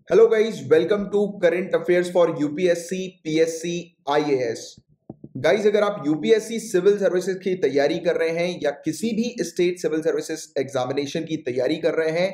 Hello guys, welcome to current affairs for UPSC PSC IAS. Guys, अगर आप UPSC civil services की तैयारी कर रहे हैं या किसी भी स्टेट सिविल सर्विसेज एग्जामिनेशन की तैयारी कर रहे हैं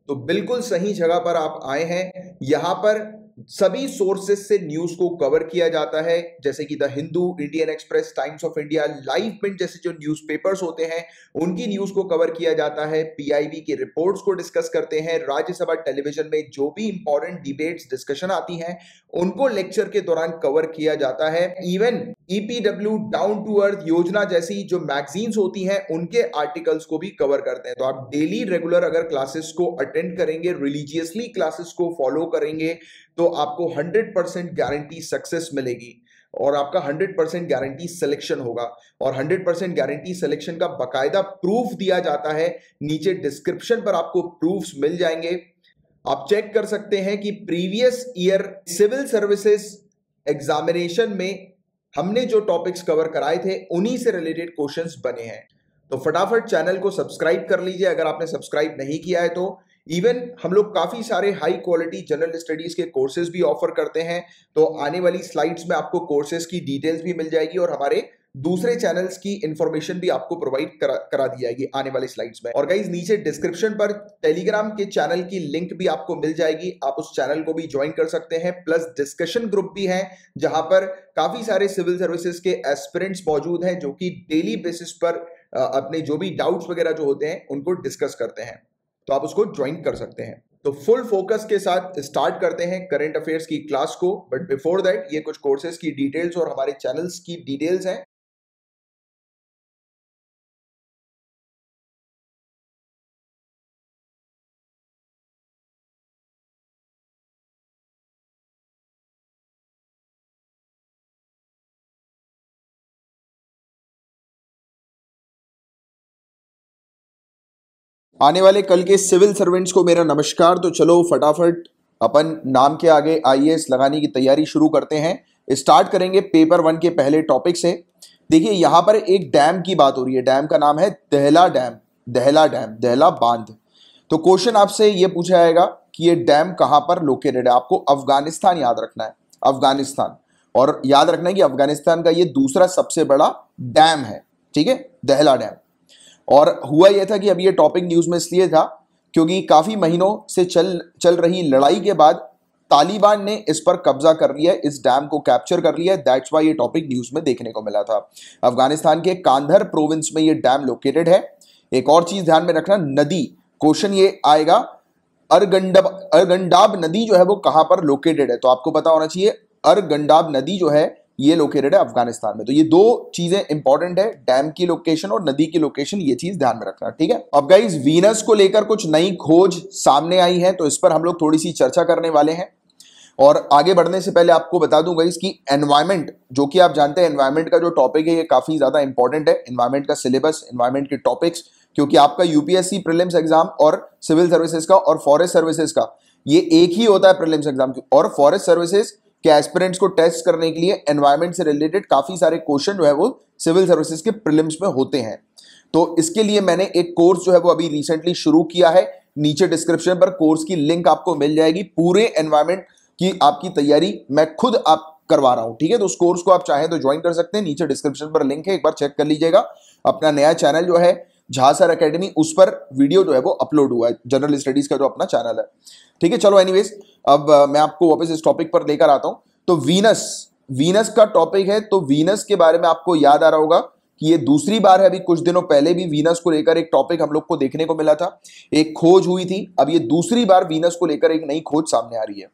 तो बिल्कुल सही जगह पर आप आए हैं। यहां पर सभी सोर्सेज से न्यूज को कवर किया जाता है, जैसे कि the Hindu, Indian Express, Times of India, Live Mint जैसे जो न्यूज़पेपर्स होते हैं उनकी न्यूज को कवर किया जाता है। पीआईबी की रिपोर्ट्स को डिस्कस करते हैं। राज्यसभा टेलीविजन में जो भी इंपॉर्टेंट डिबेट्स डिस्कशन आती हैं उनको लेक्चर के दौरान कवर किया जाता है। Even EPW, down to earth Yojana जैसी जो मैगजीन्स होती हैं उनके आर्टिकल्स को भी कवर करते हैं। तो आप डेली रेगुलर अगर क्लासेस को अटेंड करेंगे, रिलीजियसली क्लासेस को फॉलो करेंगे तो आपको 100% गारंटी सक्सेस मिलेगी और आपका 100% गारंटी सिलेक्शन होगा। और 100% गारंटी सिलेक्शन का बकायदा प्रूफ दिया जाता है। नीचे डिस्क्रिप्शन पर आपको प्रूफ्स मिल जाएंगे, आप चेक कर सकते हैं कि previous year civil services examination में हमने जो टॉपिक्स कवर कराए थे उन्हीं से रिलेटेड क्वेश्चंस बने हैं। तो फटाफट चैनल को सब्सक्राइब कर लीजिए अगर आपने सब्सक्राइब नहीं किया है तो। इवन हम लोग काफी सारे हाई क्वालिटी जनरल स्टडीज के कोर्सेज भी ऑफर करते हैं। तो आने वाली स्लाइड्स में आपको कोर्सेज की डिटेल्स भी मिल जाएगी और हमारे दूसरे चैनल्स की इंफॉर्मेशन भी आपको प्रोवाइड करा दी जाएगी आने वाले स्लाइड्स में। और गाइज, नीचे डिस्क्रिप्शन पर टेलीग्राम के चैनल की लिंक भी आपको मिल जाएगी, आप उस चैनल को भी ज्वाइन कर सकते हैं। प्लस डिस्कशन ग्रुप भी है जहां पर काफी सारे सिविल सर्विसेज के एस्पिरेंट्स मौजूद हैं जो कि डेली बेसिस पर अपने जो भी डाउट्स वगैरह जो होते हैं उनको डिस्कस करते हैं, तो आप उसको ज्वाइन कर सकते हैं। तो फुल फोकस के साथ स्टार्ट करते हैं करंट अफेयर्स की क्लास को। बट बिफोर दैट ये कुछ कोर्सेज की डिटेल्स और हमारे चैनल्स की डिटेल्स हैं। आने वाले कल के सिविल सर्वेंट्स को मेरा नमस्कार। तो चलो फटाफट अपन नाम के आगे आईएएस लगाने की तैयारी शुरू करते हैं। स्टार्ट करेंगे पेपर 1 के पहले टॉपिक से। देखिए, यहां पर एक डैम की बात हो रही है। डैम का नाम है दहला डैम, दहला डैम, दहला बांध। तो क्वेश्चन आपसे यह पूछा जाएगा कि ये डैम कहां पर लोकेटेड है। आपको अफगानिस्तान याद रखना है, अफगानिस्तान। और याद रखना है कि अफगानिस्तान का ये दूसरा सबसे बड़ा डैम है, ठीक है, दहला डैम। और हुआ यह था कि अब ये टॉपिक न्यूज में इसलिए था क्योंकि काफी महीनों से चल रही लड़ाई के बाद तालिबान ने इस पर कब्जा कर लिया, इस डैम को कैप्चर कर लिया। दैट्स वाई ये टॉपिक न्यूज में देखने को मिला था। अफगानिस्तान के कांधर प्रोविंस में ये डैम लोकेटेड है। एक और चीज ध्यान में रखना, नदी, क्वेश्चन ये आएगा अरगंडाब नदी जो है वो कहां पर लोकेटेड है। तो आपको पता होना चाहिए अरगंडाब नदी जो है ये लोकेटेड है अफगानिस्तान में। तो ये दो चीजें इंपॉर्टेंट है, डैम की लोकेशन और नदी की लोकेशन, ये चीज ध्यान में रखना, ठीक है। अब गाइस, वीनस को लेकर कुछ नई खोज सामने आई है तो इस पर हम लोग थोड़ी सी चर्चा करने वाले हैं। और आगे बढ़ने से पहले आपको बता दूं गाइस कि एनवायरमेंट, जो कि आप जानते हैं एनवायरमेंट का जो टॉपिक है ये काफी ज्यादा इंपॉर्टेंट है। एनवायरमेंट का सिलेबस, एनवायरमेंट के टॉपिक्स, क्योंकि आपका यूपीएससी प्रीलिम्स एग्जाम और सिविल सर्विसेज का और फॉरेस्ट सर्विसेज का ये एक ही होता है प्रीलिम्स एग्जाम। और फॉरेस्ट सर्विसेज के एस्पिरेंट्स को टेस्ट करने के लिए एनवायरमेंट से रिलेटेड काफी सारे क्वेश्चन जो है वो सिविल सर्विसेज के प्रीलिम्स में होते हैं। तो इसके लिए मैंने एक कोर्स जो है वो अभी रिसेंटली शुरू किया है। नीचे डिस्क्रिप्शन पर कोर्स की लिंक आपको मिल जाएगी। पूरे एनवायरमेंट की आपकी तैयारी मैं खुद आप करवा रहा हूं, ठीक है। तो उस कोर्स को आप चाहें तो ज्वाइन कर सकते हैं। नीचे डिस्क्रिप्शन पर लिंक है, एक बार चेक कर लीजिएगा। अपना नया चैनल जो है झा सर एकेडमी, उस पर वीडियो जो है वो अपलोड हुआ है, जनरल स्टडीज का जो अपना चैनल है, ठीक है। चलो एनीवेज, अब मैं आपको वापस इस टॉपिक पर लेकर आता हूं। तो वीनस का टॉपिक है। तो वीनस के बारे में आपको याद आ रहा होगा कि ये दूसरी बार है। अभी कुछ दिनों पहले भी वीनस को लेकर एक टॉपिक हम लोग को देखने को मिला था, एक खोज हुई थी। अब ये दूसरी बार वीनस को लेकर एक नई खोज सामने आ रही है।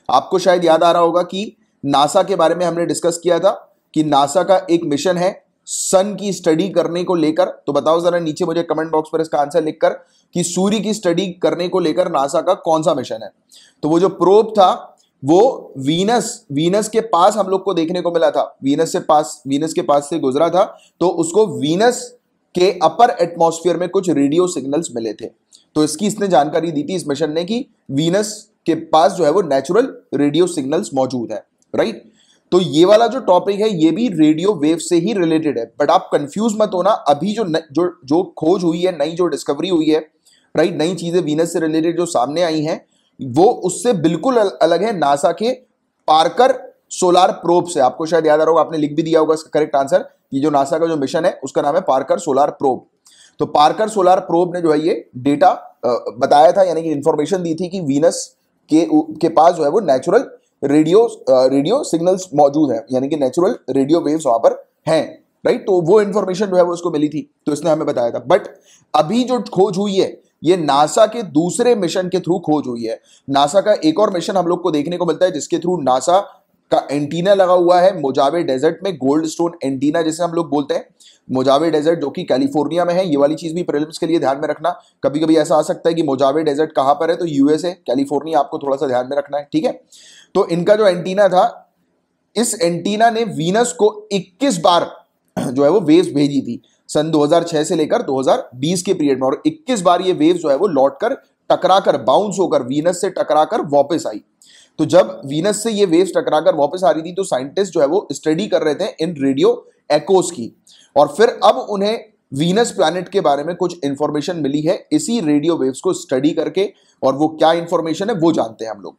आपको शायद याद आ रहा होगा कि नासा के बारे में हमने डिस्कस किया था कि नासा का एक मिशन है सन की स्टडी करने को लेकर। तो बताओ जरा नीचे मुझे कमेंट बॉक्स पर इसका आंसर लिखकर कि सूर्य की स्टडी करने को लेकर नासा का कौन सा मिशन है। तो वो जो प्रोब था वो वीनस के पास हम लोग को देखने को मिला था। वीनस के पास से गुजरा था तो उसको वीनस के अपर एटमॉस्फेयर में कुछ रेडियो सिग्नल्स मिले थे। तो इसकी इसने जानकारी दी थी इस मिशन ने कि वीनस के पास जो है वो नेचुरल रेडियो सिग्नल्स मौजूद है, राइट। तो ये वाला जो टॉपिक है ये भी रेडियो वेव से ही रिलेटेड है। बट आप कंफ्यूज मत होना, अभी जो खोज हुई है, नई जो डिस्कवरी हुई है, राइट, नई चीजें वीनस से रिलेटेड जो सामने आई हैं वो उससे बिल्कुल अलग है नासा के पार्कर सोलार प्रोब से। आपको शायद याद आ रहा होगा, आपने लिख भी दिया होगा इसका करेक्ट आंसर। ये जो नासा का जो मिशन है उसका नाम है पार्कर सोलार प्रोब। तो पार्कर सोलार प्रोब ने जो है ये डेटा बताया था, यानी कि इंफॉर्मेशन दी थी कि वीनस के पास जो है वो नेचुरल रेडियो सिग्नल्स मौजूद है, यानी कि नेचुरल रेडियो वेव्स वहां पर हैं, राइट। तो वो इंफॉर्मेशन जो है वो उसको मिली थी, तो इसने हमें बताया था। बट अभी जो खोज हुई है ये नासा के दूसरे मिशन के थ्रू खोज हुई है। नासा का एक और मिशन हम लोग को देखने को मिलता है जिसके थ्रू नासा का एंटीना लगा हुआ है मोजावे डेजर्ट में, गोल्ड स्टोन एंटीना जिसे हम लोग बोलते हैं। मोजावे डेजर्ट जो कि कैलिफोर्निया में है, ये वाली चीज भी प्रीलिम्स के लिए ध्यान में रखना। कभी कभी ऐसा आ सकता है कि मोजावे डेजर्ट कहां पर है, तो यूएसए कैलिफोर्निया, आपको थोड़ा सा ध्यान में रखना है, ठीक है। तो इनका जो एंटीना था, इस एंटीना ने वीनस को 21 बार जो है वो वेव्स भेजी थी सन 2006 से लेकर 2020 के पीरियड में, और 21 बार ये वेव्स जो है वो लौटकर टकराकर बाउंस होकर वीनस से टकराकर वापस आई। तो जब वीनस से ये वेव्स टकराकर वापस आ रही थी तो साइंटिस्ट जो है वो स्टडी कर रहे थे इन रेडियो एक्कोस की, और फिर अब उन्हें वीनस प्लैनेट के बारे में कुछ इंफॉर्मेशन मिली है इसी रेडियो वेव्स को स्टडी करके, और वो क्या इंफॉर्मेशन है वो जानते हैं हम लोग।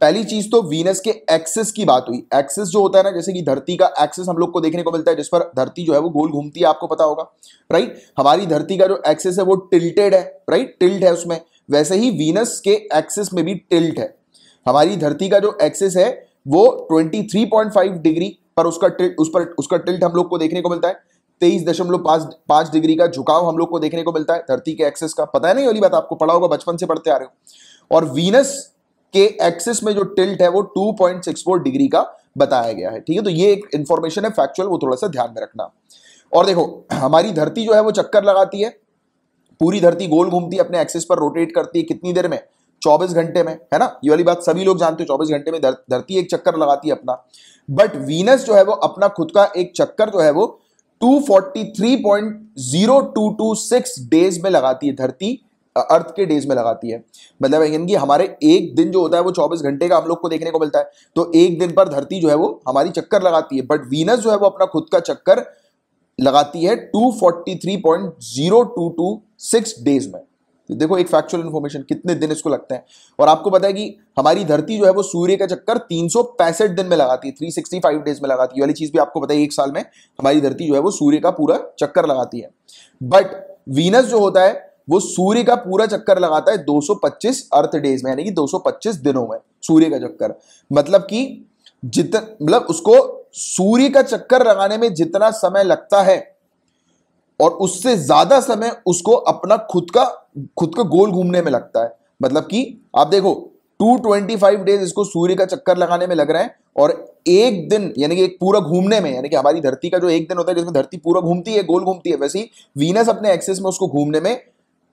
पहली चीज तो वीनस के एक्सिस की बात हुई। एक्सिस जो होता है ना, जैसे कि धरती का एक्सिस हम लोग को देखने को मिलता है जिस पर धरती जो है वो गोल घूमती है, आपको पता होगा, राइट। हमारी धरती का जो एक्सिस है वो टिल्टेड है, राइट, टिल्ट है उसमें। वैसे ही वीनस के एक्सिस में भी टिल्ट है। हमारी धरती का जो एक्सिस है वो 23.5 डिग्री पर उसका टिल्ट हम लोग को देखने को मिलता है। 23.5 डिग्री का झुकाव हम लोग को देखने को मिलता है धरती के एक्सिस का। पता है ना ये वाली बात, आपको पढ़ा होगा, बचपन से पढ़ते आ रहे हो। और वीनस के एक्सिस में जो टिल्ट है वो 2.64 डिग्री का बताया गया है, ठीक है। तो ये एक इंफॉर्मेशन है फैक्चुअल, वो थोड़ा सा ध्यान में रखना। और देखो हमारी धरती जो है वो चक्कर लगाती है, पूरी धरती गोल घूमती है, अपने एक्सिस पर रोटेट करती है, कितनी देर में? 24 घंटे में, है ना। ये वाली बात सभी लोग जानते हो, 24 घंटे में धरती एक चक्कर लगाती है अपना। बट वीनस जो है वो अपना खुद का एक चक्कर जो है वो 243.0226 डेज में लगाती है, धरती अर्थ के डेज में लगाती है। मतलब यानी कि हमारे एक दिन जो होता है वो 24 घंटे का हम लोग को देखने को मिलता है, तो एक दिन पर धरती जो है वो हमारी चक्कर लगाती है। बट वीनस जो है वो अपना खुद का चक्कर लगाती है 243.0226 डेज में। तो देखो एक फैक्चुअल इंफॉर्मेशन, कितने दिन इसको लगते हैं। और आपको पता है कि हमारी धरती जो है वो सूर्य का चक्कर 365 दिन में लगाती है, 365 डेज में लगाती है। वाली चीज भी आपको पता है, एक साल में हमारी धरती जो है वो सूर्य का पूरा चक्कर लगाती है। बट वीनस जो होता है वो सूर्य का पूरा चक्कर लगाता है 225 अर्थ डेज में, यानी कि 225 दिनों में सूर्य का चक्कर। मतलब कि मतलब उसको सूर्य का चक्कर लगाने में जितना समय लगता है और उससे ज्यादा समय उसको अपना खुद का गोल घूमने में लगता है। मतलब कि आप देखो 225 डेज इसको सूर्य का चक्कर लगाने में लग रहे हैं, और एक दिन यानी कि एक पूरा घूमने में, यानी कि हमारी धरती का जो एक दिन होता है जिसमें धरती पूरा घूमती है, गोल घूमती है, वैसे ही वीनस अपने एक्सिस में उसको घूमने में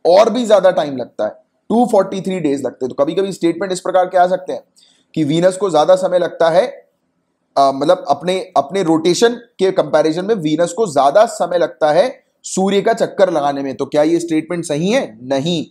और भी ज्यादा टाइम लगता है, 243 डेज लगते हैं। तो कभी कभी स्टेटमेंट इस प्रकार के आ सकते हैं कि वीनस को ज्यादा समय लगता है, मतलब अपने रोटेशन के कंपैरिजन में वीनस को ज्यादा समय लगता है सूर्य का चक्कर लगाने में। तो क्या ये स्टेटमेंट सही है? नहीं,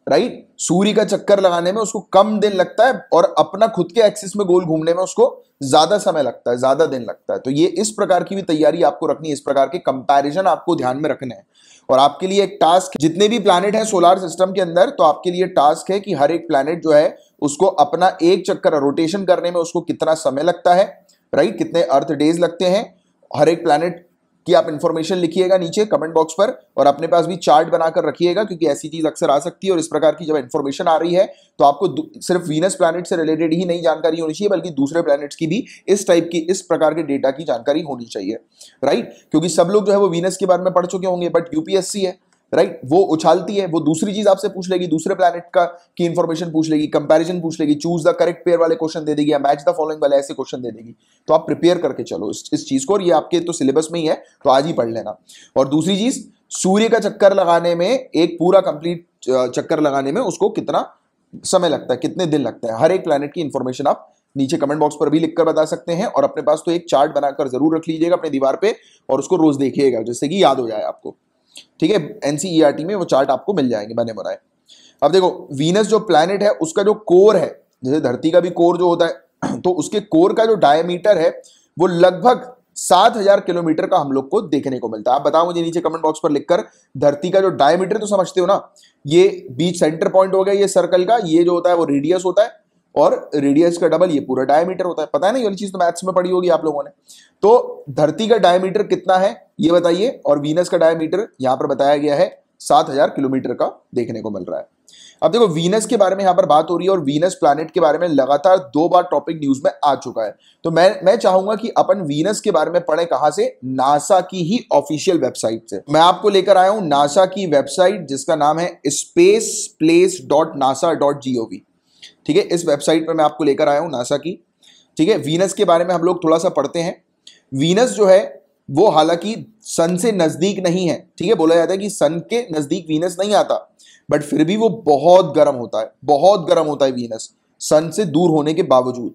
राइट। सूर्य का चक्कर लगाने में उसको कम दिन लगता है और अपना खुद के एक्सिस में गोल घूमने में उसको ज्यादा समय लगता है, ज्यादा दिन लगता है। तो ये इस प्रकार की भी तैयारी आपको रखनी है, इस प्रकार के कंपैरिजन आपको ध्यान में रखने हैं। और आपके लिए एक टास्क, जितने भी प्लैनेट है सोलार सिस्टम के अंदर, तो आपके लिए टास्क है कि हर एक प्लैनेट जो है उसको अपना एक चक्कर रोटेशन करने में उसको कितना समय लगता है, राइट, कितने अर्थ डेज लगते हैं। हर एक प्लैनेट कि आप इंफॉर्मेशन लिखिएगा नीचे कमेंट बॉक्स पर, और अपने पास भी चार्ट बनाकर रखिएगा, क्योंकि ऐसी चीज अक्सर आ सकती है। और इस प्रकार की जब इंफॉर्मेशन आ रही है तो आपको सिर्फ वीनस प्लैनेट से रिलेटेड ही नहीं जानकारी होनी चाहिए, बल्कि दूसरे प्लैनेट्स की भी इस टाइप की, इस प्रकार के डेटा की जानकारी होनी चाहिए, राइट। क्योंकि सब लोग जो है वो वीनस के बारे में पढ़ चुके होंगे, बट यूपीएससी है, राइट, वो उछालती है, वो दूसरी चीज आपसे पूछ लेगी, दूसरे प्लैनेट का की इंफॉर्मेशन पूछ लेगी, कंपैरिजन पूछ लेगी, चूज द करेक्ट पेयर वाले क्वेश्चन दे देगी, या मैच द फॉलोइंग वाले ऐसे क्वेश्चन दे देगी। तो आप प्रिपेयर करके चलो इस चीज को, और ये आपके तो सिलेबस में ही है, तो आज ही पढ़ लेना। और दूसरी चीज, सूर्य का चक्कर लगाने में, एक पूरा कंप्लीट चक्कर लगाने में उसको कितना समय लगता है, कितने दिन लगते हैं, हर एक प्लैनेट की इंफॉर्मेशन आप नीचे कमेंट बॉक्स पर भी लिखकर बता सकते हैं। और अपने पास तो एक चार्ट बनाकर जरूर रख लीजिएगा अपने दीवार पे, और उसको रोज देखिएगा जिससे कि याद हो जाए आपको, ठीक है। एनसीईआरटी में वो चार्ट आपको मिल जाएंगे बने बनाए। अब देखो वीनस जो प्लैनेट है उसका जो कोर है, जैसे धरती का भी कोर जो होता है, तो उसके कोर का जो डायमीटर है वो लगभग 7000 किलोमीटर का हम लोग को देखने को मिलता है। आप बताओ मुझे नीचे कमेंट बॉक्स पर लिखकर, धरती का जो डायमीटर तो समझते हो ना, ये बीच सेंटर पॉइंट हो गया ये सर्कल का, ये जो होता है वो रेडियस होता है, और रेडियस का डबल ये पूरा डायमीटर होता है। पता है ना, ये वाली चीज तो मैथ्स में पढ़ी होगी आप लोगों ने। तो धरती का डायमीटर कितना है ये बताइए, और वीनस का डायमीटर यहां पर बताया गया है 7000 किलोमीटर का देखने को मिल रहा है। अब देखो वीनस के बारे में यहां पर बात हो रही है, और वीनस प्लैनेट के बारे में लगातार 2 बार टॉपिक न्यूज में आ चुका है। तो मैं चाहूंगा कि अपन वीनस के बारे में पढ़ें कहां से, नासा की ही ऑफिशियल वेबसाइट से। मैं आपको लेकर आया हूं नासा की वेबसाइट जिसका नाम है spaceplace.nasa.gov। ठीक है, इस वेबसाइट पर मैं आपको लेकर आया हूं नासा की। ठीक है, वीनस के बारे में हम लोग थोड़ा सा पढ़ते हैं। वीनस जो है वो हालांकि सन से नजदीक नहीं है। ठीक है, बोला जाता है कि सन के नजदीक वीनस नहीं आता, बट फिर भी वो बहुत गर्म होता है, बहुत गर्म होता है वीनस, सन से दूर होने के बावजूद।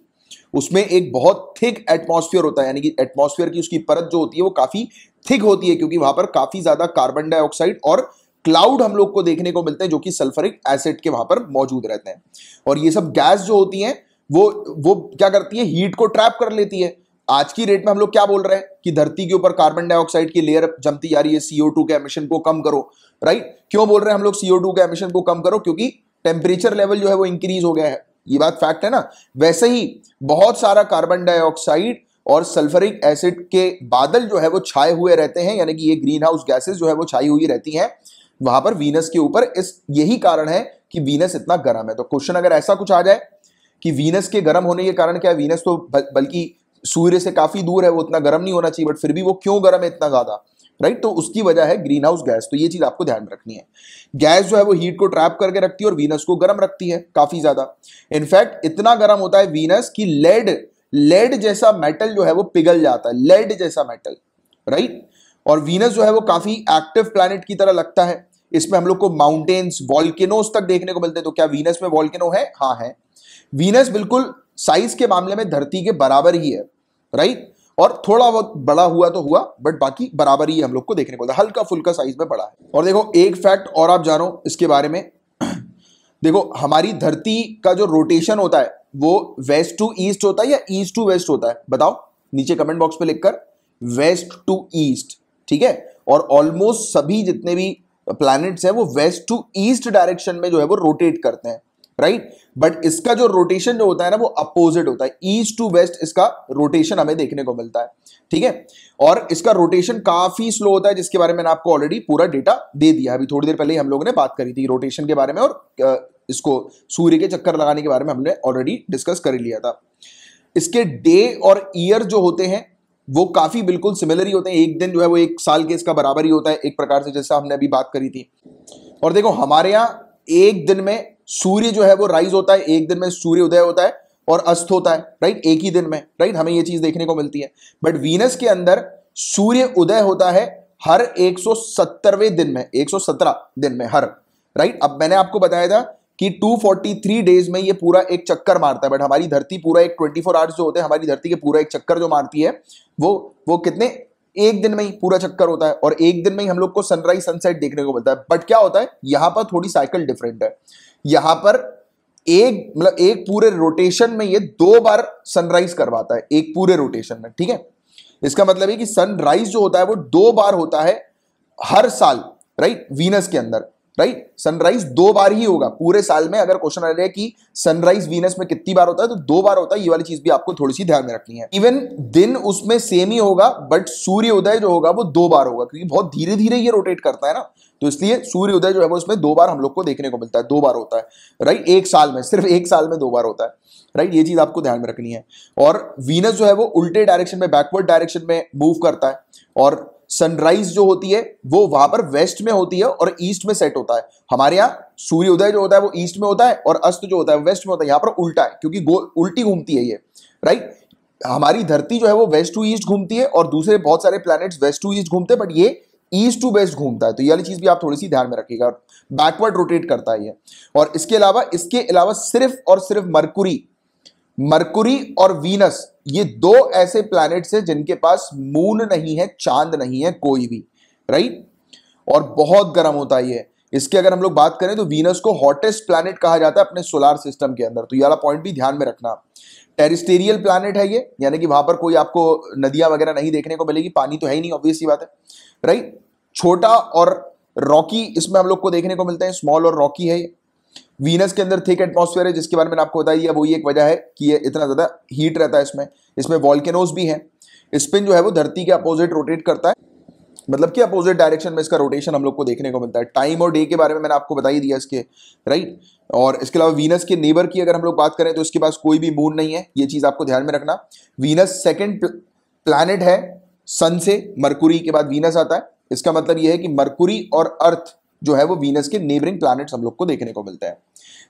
उसमें एक बहुत थिक एटमॉस्फेयर होता है, यानी कि एटमॉस्फेयर की उसकी परत जो होती है वो काफी थिक होती है, क्योंकि वहां पर काफी ज्यादा कार्बन डाइऑक्साइड और क्लाउड हम लोग को देखने को मिलते हैं, जो कि सल्फ्यूरिक एसिड के वहां पर मौजूद रहते हैं। और ये सब गैस जो होती हैं वो क्या करती है, हीट को ट्रैप कर लेती है। आज की रेट में हम लोग क्या बोल रहे हैं कि धरती के ऊपर कार्बन डाइऑक्साइड की लेयर जमती जा रही है, CO2 के एमिशन को कम करो, राइट। क्यों बोल रहे हैं हम लोग CO2 के एमिशन को कम करो, क्योंकि टेम्परेचर लेवल जो है वो इंक्रीज हो गया है। ये बात फैक्ट है ना। वैसे ही बहुत सारा कार्बन डाइऑक्साइड और सल्फ्यूरिक एसिड के बादल जो है वो छाए हुए रहते हैं, यानी कि ये ग्रीन हाउस गैसेस जो है वो छाई हुई रहती हैं वहां पर वीनस के ऊपर। यही कारण है कि वीनस इतना गर्म है। तो क्वेश्चन अगर ऐसा कुछ आ जाए कि वीनस के गर्म होने के कारण क्या है, वीनस तो बल्कि सूर्य से काफी दूर है, वो इतना गर्म नहीं होना चाहिए, बट फिर भी वो क्यों गर्म है इतना ज्यादा, राइट। तो उसकी वजह है ग्रीन हाउस गैस। तो ये चीज आपको ध्यान में रखनी है। गैस जो है वो हीट को ट्रैप करके रखती है और वीनस को गर्म रखती है काफी ज्यादा। इनफैक्ट इतना गर्म होता है वीनस की लेड जैसा मेटल जो है वो पिघल जाता है, लेड जैसा मेटल, राइट। और वीनस जो है वो काफी एक्टिव प्लैनेट की तरह लगता है। इसमें हम लोग को माउंटेन्स, वॉल्केनोज तक देखने को मिलते हैं। तो क्या वीनस में वॉल्केनो है? हाँ है। वीनस बिल्कुल साइज के मामले में धरती के बराबर ही है, राइट। और थोड़ा बहुत बड़ा हुआ तो हुआ, बट बाकी बराबर ही हम लोग को देखने को मिलता है, हल्का फुल्का साइज में बड़ा है। और देखो एक फैक्ट और आप जानो इसके बारे में। देखो हमारी धरती का जो रोटेशन होता है वो वेस्ट टू ईस्ट होता है या ईस्ट टू वेस्ट होता है? बताओ नीचे कमेंट बॉक्स पे लिखकर, वेस्ट टू ईस्ट। ठीक है, और ऑलमोस्ट सभी जितने भी प्लैनेट्स हैं वो वेस्ट टू ईस्ट डायरेक्शन में जो है वो रोटेट करते हैं, राइट। बट इसका जो रोटेशन जो होता है ना वो अपोजिट होता है, ईस्ट टू वेस्ट इसका रोटेशन हमें देखने को मिलता है। ठीक है, और इसका रोटेशन काफी स्लो होता है, जिसके बारे में मैंने आपको ऑलरेडी पूरा डेटा दे दिया। अभी थोड़ी देर पहले हम लोगों ने बात करी थी रोटेशन के बारे में, और इसको सूर्य के चक्कर लगाने के बारे में हमने ऑलरेडी डिस्कस कर लिया था। इसके डे और ईयर जो होते हैं वो काफी बिल्कुल सिमिलर ही होते हैं। एक दिन जो है वो एक साल के इसका बराबर ही होता है, एक प्रकार से, जैसा हमने अभी बात करी थी। और देखो हमारे यहाँ एक दिन में सूर्य जो है वो राइज होता है, एक दिन में सूर्य उदय होता है और अस्त होता है, राइट, एक ही दिन में, राइट। हमें ये चीज देखने को मिलती है। बट वीनस के अंदर सूर्य उदय होता है हर 170वें दिन में, 117 दिन में हर, राइट। अब मैंने आपको बताया था कि 243 डेज में ये पूरा एक चक्कर मारता है, बट हमारी धरती पूरा एक 24 आवर्स जो होते हैं, हमारी धरती के पूरा एक चक्कर जो मारती है वो कितने, एक दिन में ही पूरा चक्कर होता है, और एक दिन में ही हम लोग को सनराइज सनसेट देखने को मिलता है। बट क्या होता है यहां पर थोड़ी साइकिल डिफरेंट है। यहां पर एक पूरे रोटेशन में ये 2 बार सनराइज करवाता है, एक पूरे रोटेशन में। ठीक है, इसका मतलब है कि सनराइज जो होता है वो 2 बार होता है हर साल, राइट, वीनस के अंदर, राइट। सनराइज 2 बार ही होगा पूरे साल में। अगर क्वेश्चन आ रहा है कि सनराइज वीनस में कितनी बार होता है, तो 2 बार होता है। ये वाली चीज भी आपको थोड़ी सी ध्यान में रखनी है। इवन दिन उसमें सेम ही होगा, बट सूर्य उदय जो होगा वो 2 बार होगा, क्योंकि बहुत धीरे धीरे ये रोटेट करता है ना, तो इसलिए सूर्य उदय जो है वो उसमें 2 बार हम लोग को देखने को मिलता है, 2 बार होता है, राइट। एक साल में, सिर्फ एक साल में 2 बार होता है, राइट। ये चीज आपको ध्यान में रखनी है। और वीनस जो है वो उल्टे डायरेक्शन में, बैकवर्ड डायरेक्शन में मूव करता है, और सनराइज जो होती है वो वहां पर वेस्ट में होती है और ईस्ट में सेट होता है। हमारे यहाँ सूर्य उदय जो होता है वो ईस्ट में होता है और अस्त जो होता है वेस्ट में होता है। यहाँ पर उल्टा है, क्योंकि उल्टी घूमती है ये, राइट। हमारी धरती जो है वो वेस्ट टू ईस्ट घूमती है और दूसरे बहुत सारे प्लैनेट्स वेस्ट टू ईस्ट घूमते हैं, बट ये ईस्ट टू वेस्ट घूमता है। तो ये वाली चीज भी आप थोड़ी सी ध्यान में रखिएगा, बैकवर्ड रोटेट करता है ये। और इसके अलावा सिर्फ और सिर्फ मरकुरी और वीनस, ये 2 ऐसे प्लैनेट्स हैं जिनके पास मून नहीं है, चांद नहीं है कोई भी, राइट। और बहुत गर्म होता है ये। इसके अगर हम लोग बात करें तो वीनस को हॉटेस्ट प्लैनेट कहा जाता है अपने सोलार सिस्टम के अंदर, तो ये वाला पॉइंट भी ध्यान में रखना। टेरिस्टेरियल प्लैनेट है ये, यानी कि वहां पर कोई आपको नदियां वगैरह नहीं देखने को मिलेगी, पानी तो है ही नहीं, ऑब्वियस सी बात है, राइट। छोटा और रॉकी इसमें हम लोग को देखने को मिलते हैं, स्मॉल और रॉकी है ये। वीनस के अंदर थिक एटमॉस्फेयर है, जिसके बारे में आपको बताया दिया, वही एक वजह है कि ये इतना ज्यादा हीट रहता है इसमें। इसमें वॉल्केनोज भी हैं। स्पिन जो है वो धरती के अपोजिट रोटेट करता है, मतलब कि अपोजिट डायरेक्शन में इसका रोटेशन हम लोग को देखने को मिलता है। टाइम और डे के बारे में मैंने आपको बता ही दिया इसके, राइट। और इसके अलावा वीनस के नेबर की अगर हम लोग बात करें तो इसके पास कोई भी मून नहीं है, ये चीज आपको ध्यान में रखना। वीनस सेकंड प्लैनेट है सन से, मरकुरी के बाद वीनस आता है। इसका मतलब यह है कि मरकुरी और अर्थ जो है वो वीनस के नेबरिंग प्लैनेट्स हम लोग को देखने को मिलते हैं।